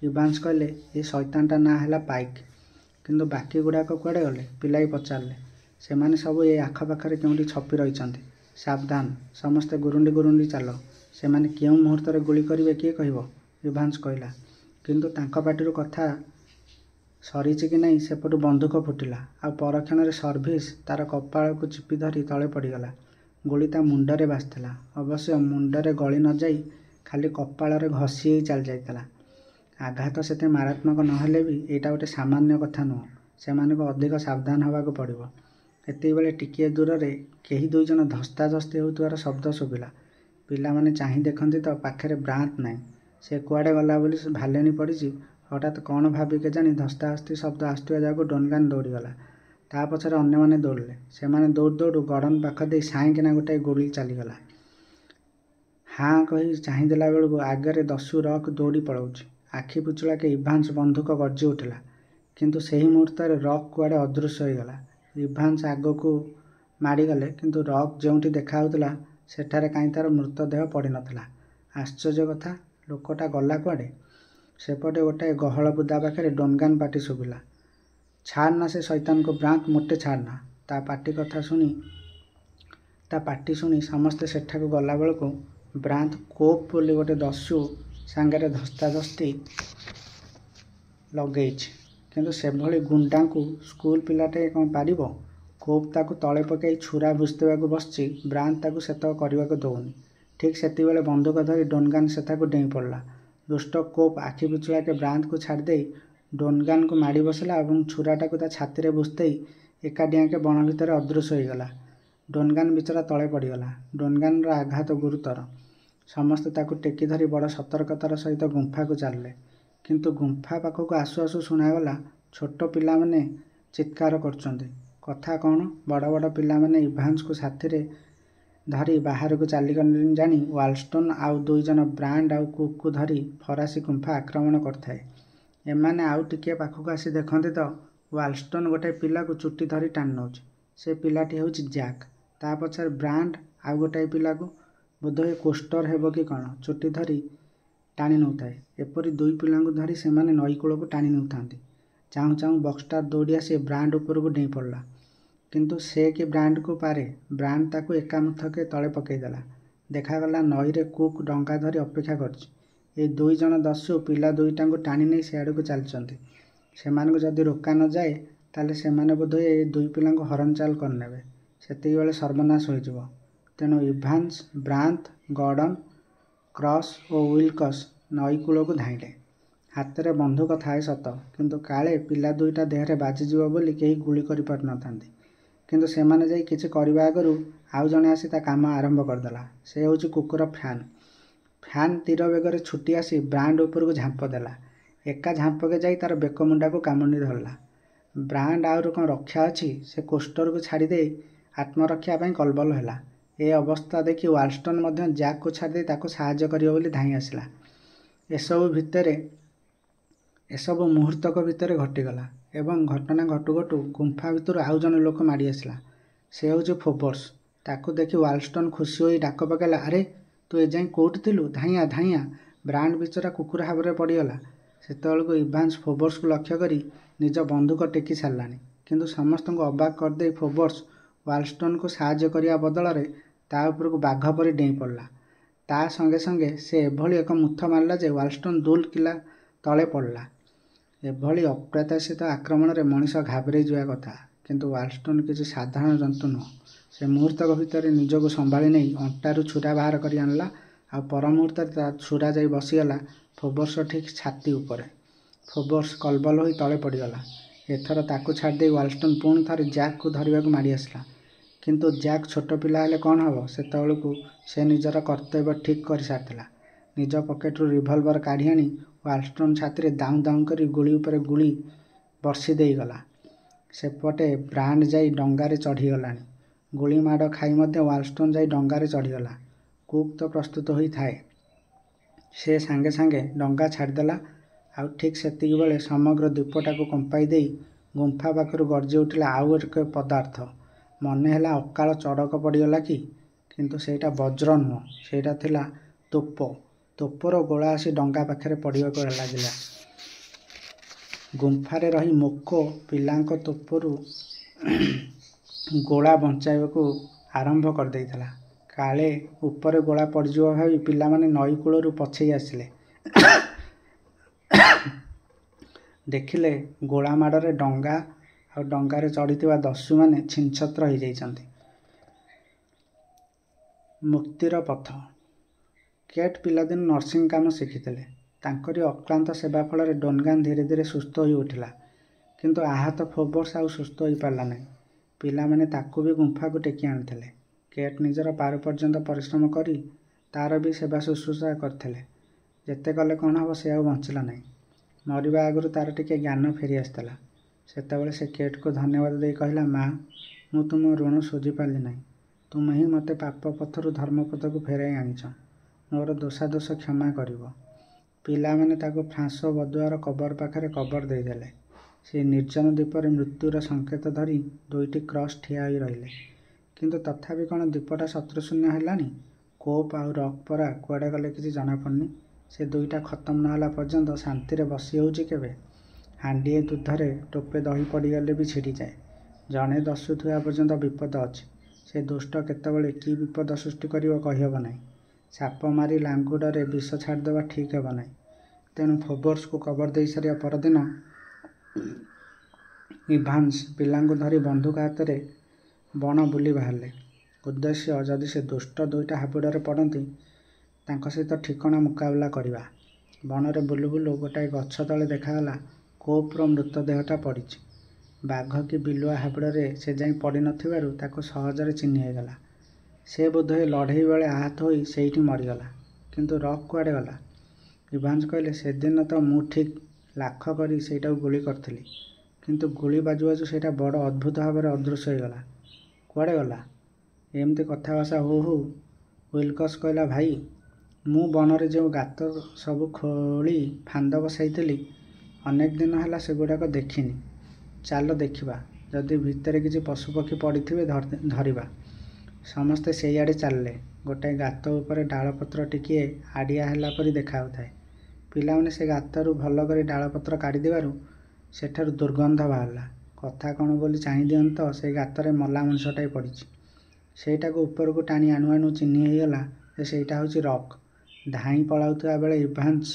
ଇଭାନ୍ସ କହିଲେ, ଏ ଶୈତାନଟା ନାଁ ହେଲା ପାଇକ୍। କିନ୍ତୁ ବାକି ଗୁଡ଼ାକ କୁଆଡ଼େ ଗଲେ? ପିଲାଏ ପଚାରିଲେ। ସେମାନେ ସବୁ ଏ ଆଖପାଖରେ କେଉଁଠି ଛପି ରହିଛନ୍ତି। ସାବଧାନ, ସମସ୍ତେ ଗୁରୁଣ୍ଡି ଗୁରୁଣ୍ଡି ଚାଲ। ସେମାନେ କେଉଁ ମୁହୂର୍ତ୍ତରେ ଗୁଳି କରିବେ କିଏ କହିବ? ଇଭାନ୍ସ କହିଲା। କିନ୍ତୁ ତାଙ୍କ ପାଟିରୁ କଥା ସରିଛି କି ନାହିଁ ସେପଟୁ ବନ୍ଧୁକ ଫୁଟିଲା ଆଉ ପରକ୍ଷଣରେ ସର୍ଭିସ୍ ତାର କପାଳକୁ ଚିପି ଧରି ତଳେ ପଡ଼ିଗଲା। ଗୁଳି ତା ମୁଣ୍ଡରେ ବାଜିଥିଲା। ଅବଶ୍ୟ ମୁଣ୍ଡରେ ଗଳି ନ ଯାଇ ଖାଲି କପାଳରେ ଘଷି ହେଇ ଚାଲିଯାଇଥିଲା। ଆଘାତ ସେତେ ମାରାତ୍ମକ ନହେଲେ ବି ଏଇଟା ଗୋଟେ ସାମାନ୍ୟ କଥା ନୁହଁ। ସେମାନଙ୍କୁ ଅଧିକ ସାବଧାନ ହେବାକୁ ପଡ଼ିବ। ଏତିକିବେଳେ ଟିକିଏ ଦୂରରେ କେହି 2 ଜଣ ଧସ୍ତାଧସ୍ତି ହେଉଥିବାର ଶବ୍ଦ ଶୁଭିଲା। ପିଲାମାନେ ଚାହିଁ ଦେଖନ୍ତି ତ ପାଖରେ ବ୍ରାନ୍ତ୍ ନାହିଁ। ସେ କୁଆଡ଼େ ଗଲା ବୋଲି ଭାଲେଣି ପଡ଼ିଛି। ହଠାତ୍ କ'ଣ ଭାବି କେଜାଣି ଧସ୍ତାଧସ୍ତି ଶବ୍ଦ ଆସୁଥିବା ଜାଗାକୁ ଡୋନଗାନ ଦୌଡ଼ିଗଲା। ତା ପଛରେ ଅନ୍ୟମାନେ ଦୌଡ଼ିଲେ। ସେମାନେ ଦୌଡ଼ୁ ଦୌଡ଼ୁ ଗଡ଼ନ ପାଖ ଦେଇ ସାଇଁକିନା ଗୋଟାଏ ଗୁଳି ଚାଲିଗଲା। ହାଁ କହି ଚାହିଁଦେଲା ବେଳକୁ ଆଗରେ ଦସ୍ୟୁ ରକ୍ ଦୌଡ଼ି ପଳାଉଛି। ଆଖି ପିଛୁଳାକେ ଇଭାନ୍ସ ବନ୍ଧୁକ ଗର୍ଜି ଉଠିଲା। କିନ୍ତୁ ସେହି ମୁହୂର୍ତ୍ତରେ ରକ୍ କୁଆଡ଼େ ଅଦୃଶ୍ୟ ହୋଇଗଲା। ଇଭାନ୍ସ ଆଗକୁ ମାଡ଼ିଗଲେ କିନ୍ତୁ ରକ୍ ଯେଉଁଠି ଦେଖାଯାଉଥିଲା ସେଠାରେ କାହିଁ ତାର ମୃତଦେହ ପଡ଼ିନଥିଲା। ଆଶ୍ଚର୍ଯ୍ୟ କଥା, ଲୋକଟା ଗଲା କୁଆଡ଼େ? ସେପଟେ ଗୋଟାଏ ଗହଳ ବୁଦା ପାଖରେ ଡୋନଗାନ ପାଟି ଶୁଭିଲା। ଛାଡ଼ନା ସେ ଶୈତାନକୁ ବ୍ରାନ୍ତ୍, ମୋଟେ ଛାଡ଼ନା। ତା ପାଟି ଶୁଣି ସମସ୍ତେ ସେଠାକୁ ଗଲାବେଳକୁ ବ୍ରାନ୍ତ୍ କୋପ୍ ବୋଲି ଗୋଟେ ଦସ୍ୟୁ ସାଙ୍ଗରେ ଧସ୍ତାଧସ୍ତି ଲଗେଇଛି। କିନ୍ତୁ ସେଭଳି ଗୁଣ୍ଡାଙ୍କୁ ସ୍କୁଲ ପିଲାଟାଏ କ'ଣ ପାରିବ? କୋପ୍ ତାକୁ ତଳେ ପକାଇ ଛୁରା ଭୁଷିଦେବାକୁ ବସିଛି। ବ୍ରାନ୍ତ୍ ତାକୁ ସେତକ କରିବାକୁ ଦେଉନି। ଠିକ୍ ସେତିକିବେଳେ ବନ୍ଧୁକ ଧରି ଡୋନଗାନ ସେଠାକୁ ଡେଇଁ ପଡ଼ିଲା। ଦୁଷ୍ଟ କୋପ୍ ଆଖି ପିଛୁଳାକେ ବ୍ରାନ୍ତକୁ ଛାଡ଼ିଦେଇ ଡୋନଗାନକୁ ମାଡ଼ି ବସିଲା ଏବଂ ଛୁରାଟାକୁ ତା ଛାତିରେ ଭୁଷିଦେଇ ଏକା ଡିଆଁକେ ବଣ ଭିତରେ ଅଦୃଶ୍ୟ ହୋଇଗଲା। ଡୋନଗାନ ବିଚରା ତଳେ ପଡ଼ିଗଲା। ଡୋନଗାନର ଆଘାତ ଗୁରୁତର। ସମସ୍ତେ ତାକୁ ଟେକି ଧରି ବଡ଼ ସତର୍କତାର ସହିତ ଗୁମ୍ଫାକୁ ଚାଲିଲେ। କିନ୍ତୁ ଗୁମ୍ଫା ପାଖକୁ ଆସୁ ଆସୁ ଶୁଣାଗଲା ଛୋଟ ପିଲାମାନେ ଚିତ୍କାର କରୁଛନ୍ତି। କଥା କ'ଣ? ବଡ଼ ବଡ଼ ପିଲାମାନେ ଇଭାନ୍ସକୁ ସାଥିରେ ଧରି ବାହାରକୁ ଚାଲିଗଲେଣି ଜାଣି ୱାଲଷ୍ଟନ୍ ଆଉ 2 ଜଣ ବ୍ରାଣ୍ଡ ଆଉ କୁକ୍କୁ ଧରି ଫରାସୀ ଗୁମ୍ଫା ଆକ୍ରମଣ କରିଥାଏ। ଏମାନେ ଆଉ ଟିକିଏ ପାଖକୁ ଆସି ଦେଖନ୍ତି ତ ୱାଲଷ୍ଟନ୍ ଗୋଟାଏ ପିଲାକୁ ଚୁଟି ଧରି ଟାଣି ନେଉଛି। ସେ ପିଲାଟି ହେଉଛି ଜ୍ୟାକ୍। ତା ପଛରେ ବ୍ରାଣ୍ଡ ଆଉ ଗୋଟାଏ ପିଲାକୁ, ବୋଧହୁଏ କୋଷ୍ଟର ହେବ କି କ'ଣ, ଚୁଟି ଧରି ଟାଣି ନେଉଥାଏ। ଏପରି 2 ପିଲାଙ୍କୁ ଧରି ସେମାନେ ନଈକୂଳକୁ ଟାଣି ନେଉଥାନ୍ତି। ଚାହୁଁ ଚାହୁଁ ବକ୍ସଟାର ଦୌଡ଼ି ଆସି ବ୍ରାଣ୍ଡ ଉପରକୁ ଡେଇଁ ପଡ଼ିଲା। କିନ୍ତୁ ସେ କି ବ୍ରାଣ୍ଡକୁ ପାରେ? ବ୍ରାଣ୍ଡ ତାକୁ ଏକାମୁଥକେ ତଳେ ପକାଇଦେଲା। ଦେଖାଗଲା ନଈରେ କୁକ୍ ଡଙ୍ଗା ଧରି ଅପେକ୍ଷା କରିଛି। ଏ 2 ଜଣ ଦସ୍ୟୁ ପିଲା 2ଟାଙ୍କୁ ଟାଣି ନେଇ ସେଆଡ଼କୁ ଚାଲିଛନ୍ତି। ସେମାନଙ୍କୁ ଯଦି ରୋକା ନ ଯାଏ ତାହେଲେ ସେମାନେ ବୋଧହୁଏ ଏ 2 ପିଲାଙ୍କୁ ହରଣଚାଲ କରିନେବେ। ସେତିକିବେଳେ ସର୍ବନାଶ ହୋଇଯିବ। ତେଣୁ ଇଭାନ୍ସ, ବ୍ରାନ୍ତ୍, ଗର୍ଡ଼ନ, କ୍ରସ୍ ଓ ୱିଲ୍କସ୍ ନଈକୂଳକୁ ଧାଇଁଲେ। ହାତରେ ବନ୍ଧୁକ ଥାଏ ସତ, କିନ୍ତୁ କାଳେ ପିଲା 2ଟା ଦେହରେ ବାଜିଯିବ ବୋଲି କେହି ଗୁଳି କରିପାରିନଥାନ୍ତି। କିନ୍ତୁ ସେମାନେ ଯାଇ କିଛି କରିବା ଆଗରୁ ଆଉ ଜଣେ ଆସି ତା କାମ ଆରମ୍ଭ କରିଦେଲା। ସେ ହେଉଛି କୁକୁର ଫ୍ୟାନ୍। ଫ୍ୟାନ୍ ତୀର ବେଗରେ ଛୁଟି ଆସି ବ୍ରାଣ୍ଡ ଉପରକୁ ଝାମ୍ପ ଦେଲା। ଏକା ଝାମ୍ପକେ ଯାଇ ତାର ବେକ ମୁଣ୍ଡାକୁ କାମୁଡ଼ି ଧରିଲା। ବ୍ରାଣ୍ଡ ଆହୁରି କ'ଣ ରକ୍ଷା ଅଛି? ସେ କୋଷ୍ଟରକୁ ଛାଡ଼ିଦେଇ ଆତ୍ମରକ୍ଷା ପାଇଁ କଲବଲ ହେଲା। ଏ ଅବସ୍ଥା ଦେଖି ୱାଲଷ୍ଟନ୍ ମଧ୍ୟ ଜ୍ୟାକ୍କୁ ଛାଡ଼ିଦେଇ ତାକୁ ସାହାଯ୍ୟ କରିବ ବୋଲି ଧାଇଁ ଆସିଲା। ଏସବୁ ମୁହୂର୍ତ୍ତକ ଭିତରେ ଘଟିଗଲା ଏବଂ ଘଟଣା ଘଟୁ ଘଟୁ ଗୁମ୍ଫା ଭିତରୁ ଆଉ ଜଣେ ଲୋକ ମାଡ଼ି ଆସିଲା। ସେ ହେଉଛି ଫୋବର୍ସ। ତାକୁ ଦେଖି ୱାଲଷ୍ଟନ୍ ଖୁସି ହୋଇ ଡାକ ପକାଇଲା, ଆରେ ତୁ ଏଯାଏଁ କୋଉଠି ଥିଲୁ? ଧାଇଁଆ ଧାଇଁଆ। ବ୍ରାଣ୍ଡ ବିଚରା କୁକୁର ହାବୁଡ଼ରେ ପଡ଼ିଗଲା। ସେତେବେଳକୁ ଇଭାନ୍ସ ଫୋବର୍ସକୁ ଲକ୍ଷ୍ୟ କରି ନିଜ ବନ୍ଧୁକ ଟେକି ସାରିଲାଣି। କିନ୍ତୁ ସମସ୍ତଙ୍କୁ ଅବାକ୍ କରିଦେଇ ଫୋବର୍ସ ୱାଲଷ୍ଟନ୍କୁ ସାହାଯ୍ୟ କରିବା ବଦଳରେ ତା ଉପରକୁ ବାଘ ପରି ଡେଇଁ ପଡ଼ିଲା। ତା ସଙ୍ଗେ ସଙ୍ଗେ ସେ ଏଭଳି ଏକ ମୁଥ ମାରିଲା ଯେ ୱାଲଷ୍ଟନ୍ ଦୁଲ୍ କିଲା ତଳେ ପଡ଼ିଲା। ଏଭଳି ଅପ୍ରତ୍ୟାଶିତ ଆକ୍ରମଣରେ ମଣିଷ ଘାବରେଇ ଯିବା କଥା। କିନ୍ତୁ ୱାଲଷ୍ଟନ୍ କିଛି ସାଧାରଣ ଜନ୍ତୁ ନୁହଁ। ସେ ମୁହୂର୍ତ୍ତକ ଭିତରେ ନିଜକୁ ସମ୍ଭାଳି ନେଇ ଅଣ୍ଟାରୁ ଛୁରା ବାହାର କରି ଆଣିଲା ଆଉ ପର ମୁହୂର୍ତ୍ତରେ ତା ଛୁରା ଯାଇ ବସିଗଲା ଫୋବର୍ସ ଠିକ୍ ଛାତି ଉପରେ। ଫୋବର୍ସ କଲବଲ ହୋଇ ତଳେ ପଡ଼ିଗଲା। ଏଥର ତାକୁ ଛାଡ଼ିଦେଇ ୱାଲଷ୍ଟନ୍ ପୁଣି ଥରେ ଜ୍ୟାକ୍କୁ ଧରିବାକୁ ମାଡ଼ି ଆସିଲା। କିନ୍ତୁ ଜ୍ୟାକ୍ ଛୋଟ ପିଲା ହେଲେ କ'ଣ ହେବ? ସେତେବେଳକୁ ସେ ନିଜର କର୍ତ୍ତବ୍ୟ ଠିକ୍ କରିସାରିଥିଲା। ନିଜ ପକେଟରୁ ରିଭଲଭର କାଢ଼ି ଆଣି ୱାଲଷ୍ଟନ୍ ଛାତିରେ ଦାଉଁ ଦାଉଁ କରି ଗୁଳି ଉପରେ ଗୁଳି ବର୍ଷି ଦେଇଗଲା। ସେପଟେ ବ୍ରାଣ୍ଡ ଯାଇ ଡଙ୍ଗାରେ ଚଢ଼ିଗଲାଣି। ଗୁଳି ମାଡ଼ ଖାଇ ମଧ୍ୟ ୱାଲଷ୍ଟୋନ୍ ଯାଇ ଡଙ୍ଗାରେ ଚଢ଼ିଗଲା। କୁକ୍ ତ ପ୍ରସ୍ତୁତ ହୋଇଥାଏ। ସେ ସାଙ୍ଗେ ସାଙ୍ଗେ ଡଙ୍ଗା ଛାଡ଼ିଦେଲା। ଆଉ ଠିକ୍ ସେତିକିବେଳେ ସମଗ୍ର ଦ୍ୱୀପଟାକୁ କମ୍ପାଇ ଦେଇ ଗୁମ୍ଫା ପାଖରୁ ଗର୍ଜି ଉଠିଲା ଆଉ ଏକ ପଦାର୍ଥ। ମନେ ହେଲା ଅକାଳ ଚଡ଼କ ପଡ଼ିଗଲା କି? କିନ୍ତୁ ସେଇଟା ବଜ୍ର ନୁହଁ, ସେଇଟା ଥିଲା ତୋପ। ତୋପର ଗୋଳା ଆସି ଡଙ୍ଗା ପାଖରେ ପଡ଼ିବାକୁ ଲାଗିଲା। ଗୁମ୍ଫାରେ ରହି ମୋକୋ ପିଲାଙ୍କ ତୋପରୁ ଗୋଳା ବଞ୍ଚାଇବାକୁ ଆରମ୍ଭ କରିଦେଇଥିଲା। କାଳେ ଉପରେ ଗୋଳା ପଡ଼ିଯିବ ଭାବି ପିଲାମାନେ ନଈ କୂଳରୁ ପଛେଇ ଆସିଲେ। ଦେଖିଲେ ଗୋଳା ମାଡ଼ରେ ଡଙ୍ଗା ଆଉ ଡଙ୍ଗାରେ ଚଢ଼ିଥିବା ଦସ୍ୟୁମାନେ ଛିନ୍ଛତ୍ର ହୋଇଯାଇଛନ୍ତି। ମୁକ୍ତିର ପଥ। କେଟ୍ ପିଲାଦିନୁ ନର୍ସିଂ କାମ ଶିଖିଥିଲେ। ତାଙ୍କରି ଅକ୍ଳାନ୍ତ ସେବା ଫଳରେ ଡନ୍ଗାନ୍ ଧୀରେ ଧୀରେ ସୁସ୍ଥ ହୋଇ ଉଠିଲା। କିନ୍ତୁ ଆହତ ଫୋବର୍ସ ଆଉ ସୁସ୍ଥ ହୋଇପାରିଲା ନାହିଁ। ପିଲାମାନେ ତାକୁ ବି ଗୁମ୍ଫାକୁ ଟେକି ଆଣିଥିଲେ। କେଟ୍ ନିଜର ପାରୁ ପର୍ଯ୍ୟନ୍ତ ପରିଶ୍ରମ କରି ତାର ବି ସେବା ଶୁଶ୍ରୂଷା କରିଥିଲେ। ଯେତେ କଲେ କ'ଣ ହେବ, ସେ ଆଉ ବଞ୍ଚିଲା ନାହିଁ। ମରିବା ଆଗରୁ ତାର ଟିକେ ଜ୍ଞାନ ଫେରି ଆସିଥିଲା। ସେତେବେଳେ ସେ କେଟ୍କୁ ଧନ୍ୟବାଦ ଦେଇ କହିଲା, ମା, ମୁଁ ତୁମ ଋଣ ଶୁଝିପାରିଲି ନାହିଁ। ତୁମେ ହିଁ ମୋତେ ପାପ ପଥରୁ ଧର୍ମପଥକୁ ଫେରାଇ ଆଣିଛ। ମୋର ଦୋଷାଦୋଷ କ୍ଷମା କରିବ। ପିଲାମାନେ ତାକୁ ଫ୍ରାନ୍ସୋ ବଦୁଆର କବର ପାଖରେ କବର ଦେଇଦେଲେ। ସେହି ନିର୍ଜନ ଦ୍ୱୀପରେ ମୃତ୍ୟୁର ସଙ୍କେତ ଧରି ଦୁଇଟି କ୍ରସ୍ ଠିଆ ହୋଇ ରହିଲେ। କିନ୍ତୁ ତଥାପି କ'ଣ ଦ୍ୱୀପଟା ଶତ୍ରୁଶୂନ୍ୟ ହେଲାଣି? କୋପ୍ ଆଉ ରକ୍ ପରା କୁଆଡ଼େ ଗଲେ କିଛି ଜଣାପଡ଼ୁନି। ସେ ଦୁଇଟା ଖତମ ନହେଲା ପର୍ଯ୍ୟନ୍ତ ଶାନ୍ତିରେ ବସି ହେଉଛି କେବେ? ହାଣ୍ଡିଏ ଦୁଧରେ ଟୋପେ ଦହି ପଡ଼ିଗଲେ ବି ଛିଡ଼ିଯାଏ। ଜଣେ ଦସ୍ୟୁ ଥିବା ପର୍ଯ୍ୟନ୍ତ ବିପଦ ଅଛି। ସେ ଦୁଷ୍ଟ କେତେବେଳେ କି ବିପଦ ସୃଷ୍ଟି କରିବ କହିହେବ ନାହିଁ। ସାପ ମାରି ଲାଙ୍ଗୁଡ଼ରେ ବିଷ ଛାଡ଼ିଦେବା ଠିକ୍ ହେବ ନାହିଁ। ତେଣୁ ଫୋବର୍ସକୁ କବର ଦେଇସାରିବା ପରଦିନ ଇଭାନ୍ସ ପିଲାଙ୍କୁ ଧରି ବନ୍ଧୁକ ହାତରେ ବଣ ବୁଲି ବାହାରିଲେ। ଉଦ୍ଦେଶ୍ୟ, ଯଦି ସେ ଦୁଷ୍ଟ ଦୁଇଟା ହାବୁଡ଼ରେ ପଡ଼ନ୍ତି, ତାଙ୍କ ସହିତ ଠିକଣା ମୁକାବିଲା କରିବା। ବଣରେ ବୁଲୁ ବୁଲୁ ଗୋଟାଏ ଗଛ ତଳେ ଦେଖାଗଲା କୋପ୍ର ମୃତଦେହଟା ପଡ଼ିଛି। ବାଘ କି ବିଲୁଆ ହାବୁଡ଼ରେ ସେ ଯାଇ ପଡ଼ିନଥିବାରୁ ତାକୁ ସହଜରେ ଚିହ୍ନି ହୋଇଗଲା। ସେ ବୋଧହୁଏ ଲଢ଼େଇ ବେଳେ ଆହତ ହୋଇ ସେଇଠି ମରିଗଲା। କିନ୍ତୁ ରକ୍ କୁଆଡ଼େ ଗଲା? ଇଭାନ୍ସ କହିଲେ, ସେଦିନ ତ ମୁଁ ଠିକ୍ ଲାଖ କରି ସେଇଟାକୁ ଗୁଳି କରିଥିଲି। କିନ୍ତୁ ଗୁଳି ବାଜୁ ବାଜୁ ସେଇଟା ବଡ଼ ଅଦ୍ଭୁତ ଭାବରେ ଅଦୃଶ୍ୟ ହୋଇଗଲା। କୁଆଡ଼େ ଗଲା? ଏମିତି କଥାଭାଷା ହଉ ହଉ ୱିଲ୍କକ୍ସ କହିଲା, ଭାଇ, ମୁଁ ବଣରେ ଯେଉଁ ଗାତ ସବୁ ଖୋଳି ଫାନ୍ଦ ବସାଇଥିଲି, ଅନେକ ଦିନ ହେଲା ସେଗୁଡ଼ାକ ଦେଖିନି। ଚାଲ ଦେଖିବା, ଯଦି ଭିତରେ କିଛି ପଶୁପକ୍ଷୀ ପଡ଼ିଥିବେ ଧରିବା। ସମସ୍ତେ ସେଇଆଡ଼େ ଚାଲିଲେ। ଗୋଟାଏ ଗାତ ଉପରେ ଡାଳପତ୍ର ଟିକିଏ ଆଡ଼ିଆ ହେଲା ପରି ଦେଖାଯାଉଥାଏ। ପିଲାମାନେ ସେ ଗାତରୁ ଭଲ କରି ଡାଳପତ୍ର କାଢ଼ିଦେବାରୁ ସେଠାରୁ ଦୁର୍ଗନ୍ଧ ବାହାରିଲା। କଥା କ'ଣ ବୋଲି ଚାହିଁ ଦିଅନ୍ତି ତ ସେଇ ଗାତରେ ମଲା ମଣିଷଟାଏ ପଡ଼ିଛି। ସେଇଟାକୁ ଉପରକୁ ଟାଣି ଆଣୁ ଆଣୁ ଚିହ୍ନି ହୋଇଗଲା ଯେ ସେଇଟା ହେଉଛି ରକ୍। ଧାଇଁ ପଳାଉଥିବା ବେଳେ ଇଭାନ୍ସ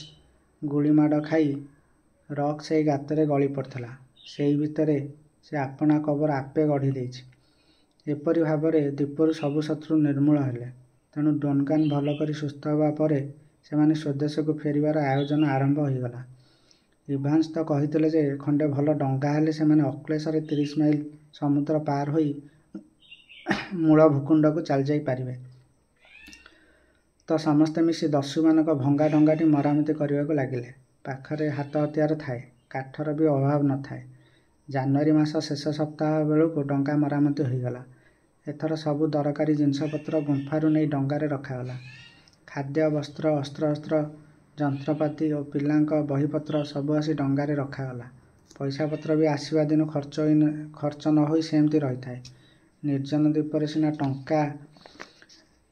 ଗୁଳି ମାଡ଼ ଖାଇ ରକ୍ ସେଇ ଗାତରେ ଗଳି ପଡ଼ିଥିଲା। ସେଇ ଭିତରେ ସେ ଆପଣା କବର ଆପେ ଗଢ଼ି ଦେଇଛି। ଏପରି ଭାବରେ ଦ୍ୱୀପରୁ ସବୁ ଶତ୍ରୁ ନିର୍ମୂଳ ହେଲେ। ତେଣୁ ଡନ୍ଗାନ୍ ଭଲ କରି ସୁସ୍ଥ ହେବା ପରେ ସେମାନେ ସ୍ୱଦେଶକୁ ଫେରିବାର ଆୟୋଜନ ଆରମ୍ଭ ହୋଇଗଲା। ଇଭାନ୍ସ ତ କହିଥିଲେ ଯେ ଖଣ୍ଡେ ଭଲ ଡଙ୍ଗା ହେଲେ ସେମାନେ ଅକ୍ଳେଶରେ 30 ମାଇଲ ସମୁଦ୍ର ପାର ହୋଇ ମୂଳ ଭୂଖଣ୍ଡକୁ ଚାଲିଯାଇ ପାରିବେ। ତ ସମସ୍ତେ ମିଶି ଦସ୍ୟୁମାନଙ୍କ ଭଙ୍ଗା ଡଙ୍ଗାଟି ମରାମତି କରିବାକୁ ଲାଗିଲେ। ପାଖରେ ହାତ ହତିଆର ଥାଏ, କାଠର ବି ଅଭାବ ନଥାଏ। ଜାନୁଆରୀ ମାସ ଶେଷ ସପ୍ତାହ ବେଳକୁ ଡଙ୍ଗା ମରାମତି ହୋଇଗଲା। ଏଥର ସବୁ ଦରକାରୀ ଜିନିଷପତ୍ର ଗୁମ୍ଫାରୁ ନେଇ ଡଙ୍ଗାରେ ରଖାଗଲା। ଖାଦ୍ୟ, ବସ୍ତ୍ର, ଅସ୍ତ୍ରଶସ୍ତ୍ର, ଯନ୍ତ୍ରପାତି ଓ ପିଲାଙ୍କ ବହିପତ୍ର ସବୁ ଆସି ଡଙ୍ଗାରେ ରଖାଗଲା। ପଇସାପତ୍ର ବି ଆସିବା ଦିନୁ ଖର୍ଚ୍ଚ ନ ହୋଇ ସେମିତି ରହିଥାଏ। ନିର୍ଜନ ଦ୍ୱୀପରେ ସିନା ଟଙ୍କା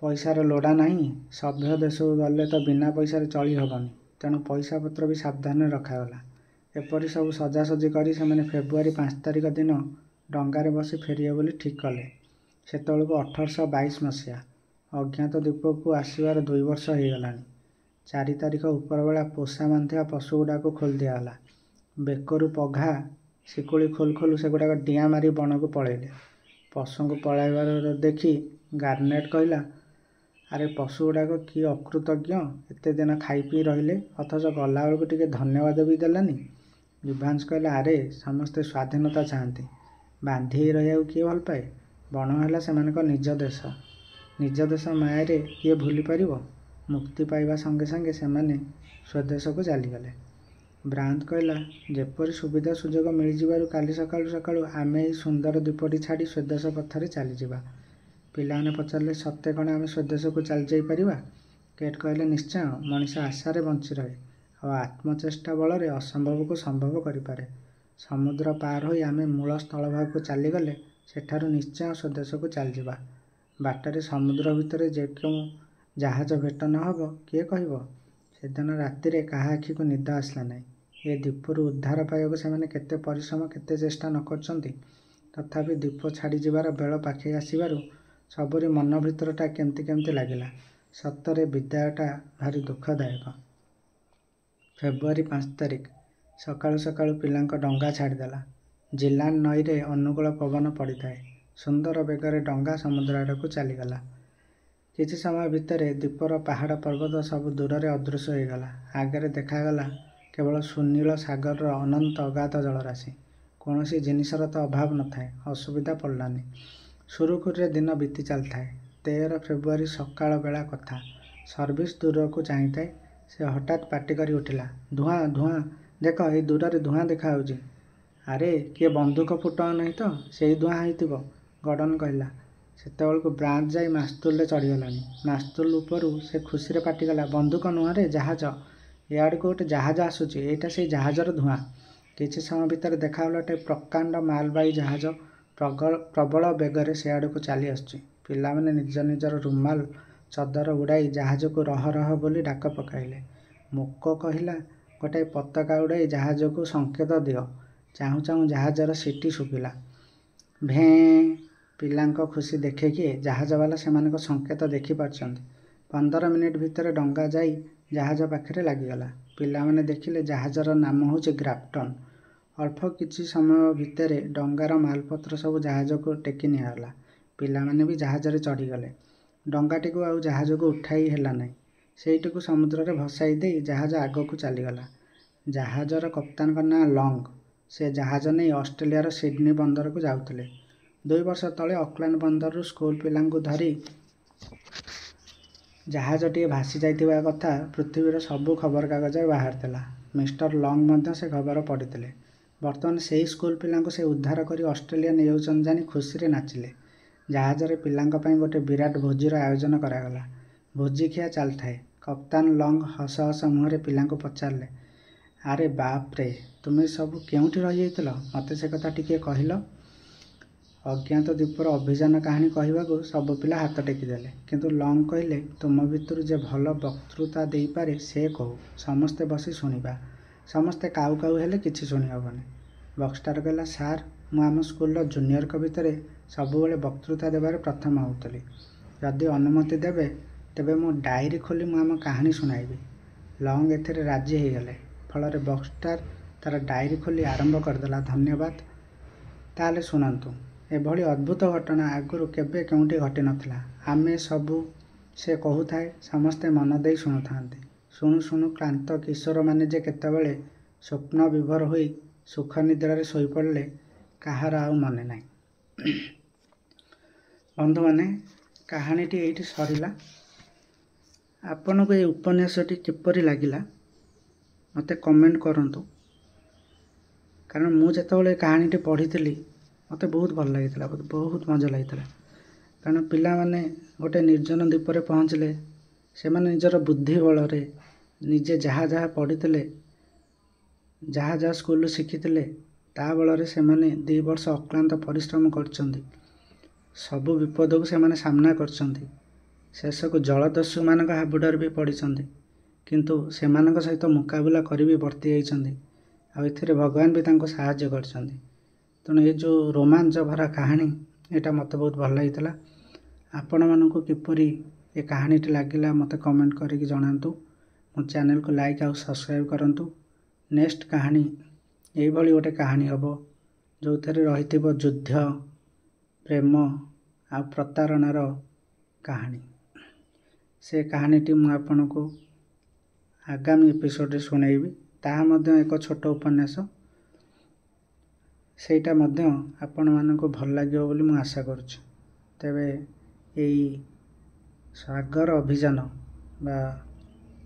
ପଇସାର ଲୋଡ଼ା ନାହିଁ, ସଭ୍ୟ ଦେଶକୁ ଗଲେ ତ ବିନା ପଇସାରେ ଚଳି ହେବନି। ତେଣୁ ପଇସାପତ୍ର ବି ସାବଧାନରେ ରଖାଗଲା। ଏପରି ସବୁ ସଜାସଜି କରି ସେମାନେ ଫେବୃଆରୀ 5 ତାରିଖ ଦିନ ଡଙ୍ଗାରେ ବସି ଫେରିବେ ବୋଲି ଠିକ୍ କଲେ। ସେତେବେଳକୁ 1822 ମସିହା। ଅଜ୍ଞାତ ଦ୍ୱୀପକୁ ଆସିବାର 2 ବର୍ଷ ହୋଇଗଲାଣି। 4 ତାରିଖ ଉପରବେଳା ପୋଷା ବାନ୍ଧିଥିବା ପଶୁଗୁଡ଼ାକୁ ଖୋଲି ଦିଆଗଲା। ବେକରୁ ପଘା ଶିକୁଳି ଖୋଲୁ ଖୋଲୁ ସେଗୁଡ଼ାକ ଡିଆଁ ମାରି ବଣକୁ ପଳେଇଲେ। ପଶୁଙ୍କୁ ପଳାଇବାର ଦେଖି ଗାର୍ନେଟ୍ କହିଲା, ଆରେ ପଶୁଗୁଡ଼ାକ କି ଅକୃତଜ୍ଞ! ଏତେ ଦିନ ଖାଇ ପିଇ ରହିଲେ, ଅଥଚ ଗଲାବେଳକୁ ଟିକେ ଧନ୍ୟବାଦ ବି ଦେଲେନି। ଇଭାନ୍ସ କହିଲା, ଆରେ ସମସ୍ତେ ସ୍ୱାଧୀନତା ଚାହାନ୍ତି, ବାନ୍ଧି ହୋଇ ରହିବାକୁ କିଏ ଭଲ ପାଏ? ବଣ ହେଲା ସେମାନଙ୍କ ନିଜ ଦେଶ। ନିଜ ଦେଶ ମାୟାରେ କିଏ ଭୁଲି ପାରିବ? ମୁକ୍ତି ପାଇବା ସଙ୍ଗେ ସଙ୍ଗେ ସେମାନେ ସ୍ୱଦେଶକୁ ଚାଲିଗଲେ। ବ୍ରାଉନ୍ କହିଲା, ଯେପରି ସୁବିଧା ସୁଯୋଗ ମିଳିଯିବାରୁ କାଲି ସକାଳୁ ସକାଳୁ ଆମେ ଏହି ସୁନ୍ଦର ଦ୍ୱୀପଟି ଛାଡ଼ି ସ୍ୱଦେଶ ପଥରେ ଚାଲିଯିବା। ପିଲାମାନେ ପଚାରିଲେ, ସତେ କ'ଣ ଆମେ ସ୍ୱଦେଶକୁ ଚାଲିଯାଇପାରିବା? କେଟ୍ କହିଲେ, ନିଶ୍ଚୟ। ମଣିଷ ଆଶାରେ ବଞ୍ଚି ରହେ ଆଉ ଆତ୍ମଚେଷ୍ଟା ବଳରେ ଅସମ୍ଭବକୁ ସମ୍ଭବ କରିପାରେ। ସମୁଦ୍ର ପାର ହୋଇ ଆମେ ମୂଳ ସ୍ଥଳଭାଗକୁ ଚାଲିଗଲେ ସେଠାରୁ ନିଶ୍ଚୟ ସ୍ୱଦେଶକୁ ଚାଲିଯିବା। ବାଟରେ ସମୁଦ୍ର ଭିତରେ ଯେ କେଉଁ ଜାହାଜ ଭେଟ ନ ହେବ କିଏ କହିବ? ସେଦିନ ରାତିରେ କାହା ଆଖିକୁ ନିଦ ଆସିଲା ନାହିଁ। ଏ ଦ୍ୱୀପରୁ ଉଦ୍ଧାର ପାଇବାକୁ ସେମାନେ କେତେ ପରିଶ୍ରମ, କେତେ ଚେଷ୍ଟା ନ କରିଛନ୍ତି। ତଥାପି ଦ୍ୱୀପ ଛାଡ଼ିଯିବାର ବେଳ ପାଖେଇ ଆସିବାରୁ ସବୁରି ମନ ଭିତରଟା କେମିତି କେମିତି ଲାଗିଲା। ସତରେ ବିଦାୟଟା ଭାରି ଦୁଃଖଦାୟକ। ଫେବୃଆରୀ 5 ତାରିଖ ସକାଳୁ ସକାଳୁ ପିଲାଙ୍କ ଡଙ୍ଗା ଛାଡ଼ିଦେଲା। ଜିଲାନ୍ ନଈରେ ଅନୁକୂଳ ପବନ ପଡ଼ିଥାଏ। ସୁନ୍ଦର ବେଗରେ ଡଙ୍ଗା ସମୁଦ୍ର ଆଡ଼କୁ ଚାଲିଗଲା। କିଛି ସମୟ ଭିତରେ ଦ୍ୱୀପର ପାହାଡ଼ ପର୍ବତ ସବୁ ଦୂରରେ ଅଦୃଶ୍ୟ ହୋଇଗଲା। ଆଗରେ ଦେଖାଗଲା କେବଳ ସୁନୀଳ ସାଗରର ଅନନ୍ତ ଅଗାଧ ଜଳରାଶି। କୌଣସି ଜିନିଷର ତ ଅଭାବ ନଥାଏ। ଅସୁବିଧା ପଡ଼ିଲାନି। ସୁରୁଖୁରୁରେ ଦିନ ବିତି ଚାଲିଥାଏ। 13 ଫେବୃଆରୀ ସକାଳ ବେଳା କଥା। ସର୍ଭିସ୍ ଦୂରକୁ ଚାହିଁଥାଏ। ସେ ହଠାତ୍ ପାଟି କରି ଉଠିଲା, ଧୂଆଁ ଧୂଆଁ, ଦେଖ, ଏଇ ଦୂରରେ ଧୂଆଁ ଦେଖାଯାଉଛି। ଆରେ, କିଏ ବନ୍ଧୁକ ଫୁଟାଉ ନାହିଁ ତ? ସେଇ ଧୂଆଁ ହେଇଥିବ, ଗର୍ଡ଼ନ କହିଲା। ସେତେବେଳକୁ ବ୍ରାଞ୍ଚ ଯାଇ ମାସ୍ତୁଲରେ ଚଢ଼ିଗଲାଣି। ମାସ୍ତୁଲ ଉପରୁ ସେ ଖୁସିରେ ପାଟିକଲା, ବନ୍ଧୁକ ନୁହଁରେ, ଜାହାଜ। ଏଆଡ଼କୁ ଗୋଟେ ଜାହାଜ ଆସୁଛି। ଏଇଟା ସେଇ ଜାହାଜର ଧୂଆଁ। କିଛି ସମୟ ଭିତରେ ଦେଖାଗଲା ଗୋଟେ ପ୍ରକାଣ୍ଡ ମାଲବାହୀ ଜାହାଜ ପ୍ରବଳ ବେଗରେ ସେଆଡ଼କୁ ଚାଲି ଆସୁଛି। ପିଲାମାନେ ନିଜ ନିଜର ରୁମାଲ ଚଦର ଉଡ଼ାଇ ଜାହାଜକୁ ରହ ରହ ବୋଲି ଡାକ ପକାଇଲେ। ମୋକ କହିଲା, ଗୋଟାଏ ପତାକା ଉଡ଼ାଇ ଜାହାଜକୁ ସଙ୍କେତ ଦିଅ। ଚାହୁଁ ଚାହୁଁ ଜାହାଜର ସିଟି ଶୁଭିଲା। ଭେଁ। ପିଲାଙ୍କ ଖୁସି ଦେଖେ କିଏ? ଜାହାଜବାଲା ସେମାନଙ୍କ ସଙ୍କେତ ଦେଖିପାରୁଛନ୍ତି। 15 ମିନିଟ୍ ଭିତରେ ଡଙ୍ଗା ଯାଇ ଜାହାଜ ପାଖରେ ଲାଗିଗଲା। ପିଲାମାନେ ଦେଖିଲେ ଜାହାଜର ନାମ ହେଉଛି ଗ୍ରାଫ୍ଟନ୍। ଅଳ୍ପ କିଛି ସମୟ ଭିତରେ ଡଙ୍ଗାର ମାଲପତ୍ର ସବୁ ଜାହାଜକୁ ଟେକି ନିଆଗଲା। ପିଲାମାନେ ବି ଜାହାଜରେ ଚଢ଼ିଗଲେ। ଡଙ୍ଗାଟିକୁ ଆଉ ଜାହାଜକୁ ଉଠାଇ ହେଲା ନାହିଁ। ସେଇଟିକୁ ସମୁଦ୍ରରେ ଭସାଇ ଦେଇ ଜାହାଜ ଆଗକୁ ଚାଲିଗଲା। ଜାହାଜର କପ୍ତାନଙ୍କ ନାଁ ଲଙ୍ଗ୍। ସେ ଜାହାଜ ନେଇ ଅଷ୍ଟ୍ରେଲିଆର ସିଡ୍ନୀ ବନ୍ଦରକୁ ଯାଉଥିଲେ। 2 ବର୍ଷ ତଳେ ଅକ୍ଲାଣ୍ଡ ବନ୍ଦରରୁ ସ୍କୁଲ ପିଲାଙ୍କୁ ଧରି ଜାହାଜଟିଏ ଭାସି ଯାଇଥିବା କଥା ପୃଥିବୀର ସବୁ ଖବରକାଗଜରେ ବାହାରିଥିଲା। ମିଷ୍ଟର ଲଙ୍ଗ୍ ମଧ୍ୟ ସେ ଖବର ପଢ଼ିଥିଲେ। ବର୍ତ୍ତମାନ ସେହି ସ୍କୁଲ ପିଲାଙ୍କୁ ସେ ଉଦ୍ଧାର କରି ଅଷ୍ଟ୍ରେଲିଆ ନେଇଯାଉଛନ୍ତି ଜାଣି ଖୁସିରେ ନାଚିଲେ। ଜାହାଜରେ ପିଲାଙ୍କ ପାଇଁ ଗୋଟେ ବିରାଟ ଭୋଜିର ଆୟୋଜନ କରାଗଲା। ଭୋଜିଖିଆ ଚାଲିଥାଏ। କପ୍ତାନ ଲଙ୍ଗ୍ ହସ ହସ ମୁହଁରେ ପିଲାଙ୍କୁ ପଚାରିଲେ, ଆରେ ବାପ୍ରେ, ତୁମେ ସବୁ କେଉଁଠି ରହିଯାଇଥିଲ? ମୋତେ ସେ କଥା ଟିକିଏ କହିଲ। ଅଜ୍ଞାତ ଦ୍ୱୀପର ଅଭିଯାନ କାହାଣୀ କହିବାକୁ ସବୁ ପିଲା ହାତ ଟେକିଦେଲେ। କିନ୍ତୁ ଲଙ୍ଗ୍ କହିଲେ, ତୁମ ଭିତରୁ ଯେ ଭଲ ବକ୍ତୃତା ଦେଇପାରେ ସେ କହୁ। ସମସ୍ତେ ବସି ଶୁଣିବା। ସମସ୍ତେ କାଉ କାଉ ହେଲେ କିଛି ଶୁଣି ହେବନି। ବକ୍ସଟାର କହିଲା, ସାର୍, ମୁଁ ଆମ ସ୍କୁଲର ଜୁନିୟରଙ୍କ ଭିତରେ ସବୁବେଳେ ବକ୍ତୃତା ଦେବାରେ ପ୍ରଥମ ହେଉଥିଲି। ଯଦି ଅନୁମତି ଦେବେ ତେବେ ମୁଁ ଡାଏରୀ ଖୋଲି ମୁଁ ଆମ କାହାଣୀ ଶୁଣାଇବି। ଲଙ୍ଗ୍ ଏଥିରେ ରାଜି ହୋଇଗଲେ। ଫଳରେ ବକ୍ସଟାର ତା'ର ଡାଏରୀ ଖୋଲି ଆରମ୍ଭ କରିଦେଲା, ଧନ୍ୟବାଦ। ତାହେଲେ ଶୁଣନ୍ତୁ। ଏଭଳି ଅଦ୍ଭୁତ ଘଟଣା ଆଗରୁ କେବେ କେଉଁଠି ଘଟିନଥିଲା। ଆମେ ସବୁ, ସେ କହୁଥାଏ, ସମସ୍ତେ ମନ ଦେଇ ଶୁଣୁଥାନ୍ତି। ଶୁଣୁ ଶୁଣୁ କ୍ଳାନ୍ତ କିଶୋରମାନେ ଯେ କେତେବେଳେ ସ୍ୱପ୍ନ ବିଭୋର ହୋଇ ସୁଖ ନିଦ୍ରାରେ ଶୋଇପଡ଼ିଲେ କାହାର ଆଉ ମନେ ନାହିଁ। ବନ୍ଧୁମାନେ, କାହାଣୀଟି ଏଇଠି ସରିଲା। ଆପଣଙ୍କୁ ଏ ଉପନ୍ୟାସଟି କିପରି ଲାଗିଲା ମୋତେ କମେଣ୍ଟ କରନ୍ତୁ। କାରଣ ମୁଁ ଯେତେବେଳେ କାହାଣୀଟି ପଢ଼ିଥିଲି ମୋତେ ବହୁତ ଭଲ ଲାଗିଥିଲା, ବହୁତ ମଜା ଲାଗିଥିଲା। କାରଣ ପିଲାମାନେ ଗୋଟେ ନିର୍ଜନ ଦ୍ୱୀପରେ ପହଞ୍ଚିଲେ। ସେମାନେ ନିଜର ବୁଦ୍ଧି ବଳରେ ନିଜେ ଯାହା ଯାହା ପଢ଼ିଥିଲେ, ଯାହା ଯାହା ସ୍କୁଲରୁ ଶିଖିଥିଲେ, ତା ବଳରେ ସେମାନେ 2 ବର୍ଷ ଅକ୍ଳାନ୍ତ ପରିଶ୍ରମ କରିଛନ୍ତି। ସବୁ ବିପଦକୁ ସେମାନେ ସାମ୍ନା କରିଛନ୍ତି। ଶେଷକୁ ଜଳଦସ୍ୟୁମାନଙ୍କ ହାବୁଡ଼ରେ ବି ପଡ଼ିଛନ୍ତି। କିନ୍ତୁ ସେମାନଙ୍କ ସହିତ ମୁକାବିଲା କରି ବି ବର୍ତ୍ତି ଯାଇଛନ୍ତି। ଆଉ ଏଥିରେ ଭଗବାନ ବି ତାଙ୍କୁ ସାହାଯ୍ୟ କରିଛନ୍ତି। ତେଣୁ ଏ ଯେଉଁ ରୋମାଞ୍ଚ ଭରା କାହାଣୀ, ଏଇଟା ମୋତେ ବହୁତ ଭଲ ଲାଗିଥିଲା। ଆପଣମାନଙ୍କୁ କିପରି ଏ କାହାଣୀଟି ଲାଗିଲା ମୋତେ କମେଣ୍ଟ କରିକି ଜଣାନ୍ତୁ। ମୋ ଚ୍ୟାନେଲକୁ ଲାଇକ୍ ଆଉ ସବସ୍କ୍ରାଇବ୍ କରନ୍ତୁ। ନେକ୍ସଟ କାହାଣୀ ଏଇଭଳି ଗୋଟେ କାହାଣୀ ହେବ ଯେଉଁଥିରେ ରହିଥିବ ଯୁଦ୍ଧ, ପ୍ରେମ ଆଉ ପ୍ରତାରଣାର କାହାଣୀ। ସେ କାହାଣୀଟି ମୁଁ ଆପଣଙ୍କୁ ଆଗାମୀ ଏପିସୋଡ଼ରେ ଶୁଣାଇବି। ତାହା ମଧ୍ୟ ଏକ ଛୋଟ ଉପନ୍ୟାସ। ସେଇଟା ମଧ୍ୟ ଆପଣମାନଙ୍କୁ ଭଲ ଲାଗିବ ବୋଲି ମୁଁ ଆଶା କରୁଛି। ତେବେ ଏଇ ସାଗର ଅଭିଯାନ ବା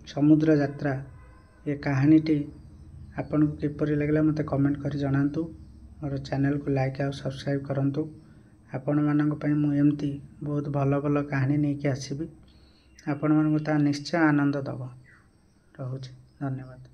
ସମୁଦ୍ର ଯାତ୍ରା, ଏ କାହାଣୀଟି ଆପଣଙ୍କୁ କିପରି ଲାଗିଲା ମୋତେ କମେଣ୍ଟ କରି ଜଣାନ୍ତୁ। ମୋର ଚ୍ୟାନେଲକୁ ଲାଇକ୍ ଆଉ ସବସ୍କ୍ରାଇବ୍ କରନ୍ତୁ। ଆପଣମାନଙ୍କ ପାଇଁ ମୁଁ ଏମିତି ବହୁତ ଭଲ ଭଲ କାହାଣୀ ନେଇକି ଆସିବି। ଆପଣମାନଙ୍କୁ ତାହା ନିଶ୍ଚୟ ଆନନ୍ଦ ଦେବ। ରହୁଛି, ଧନ୍ୟବାଦ।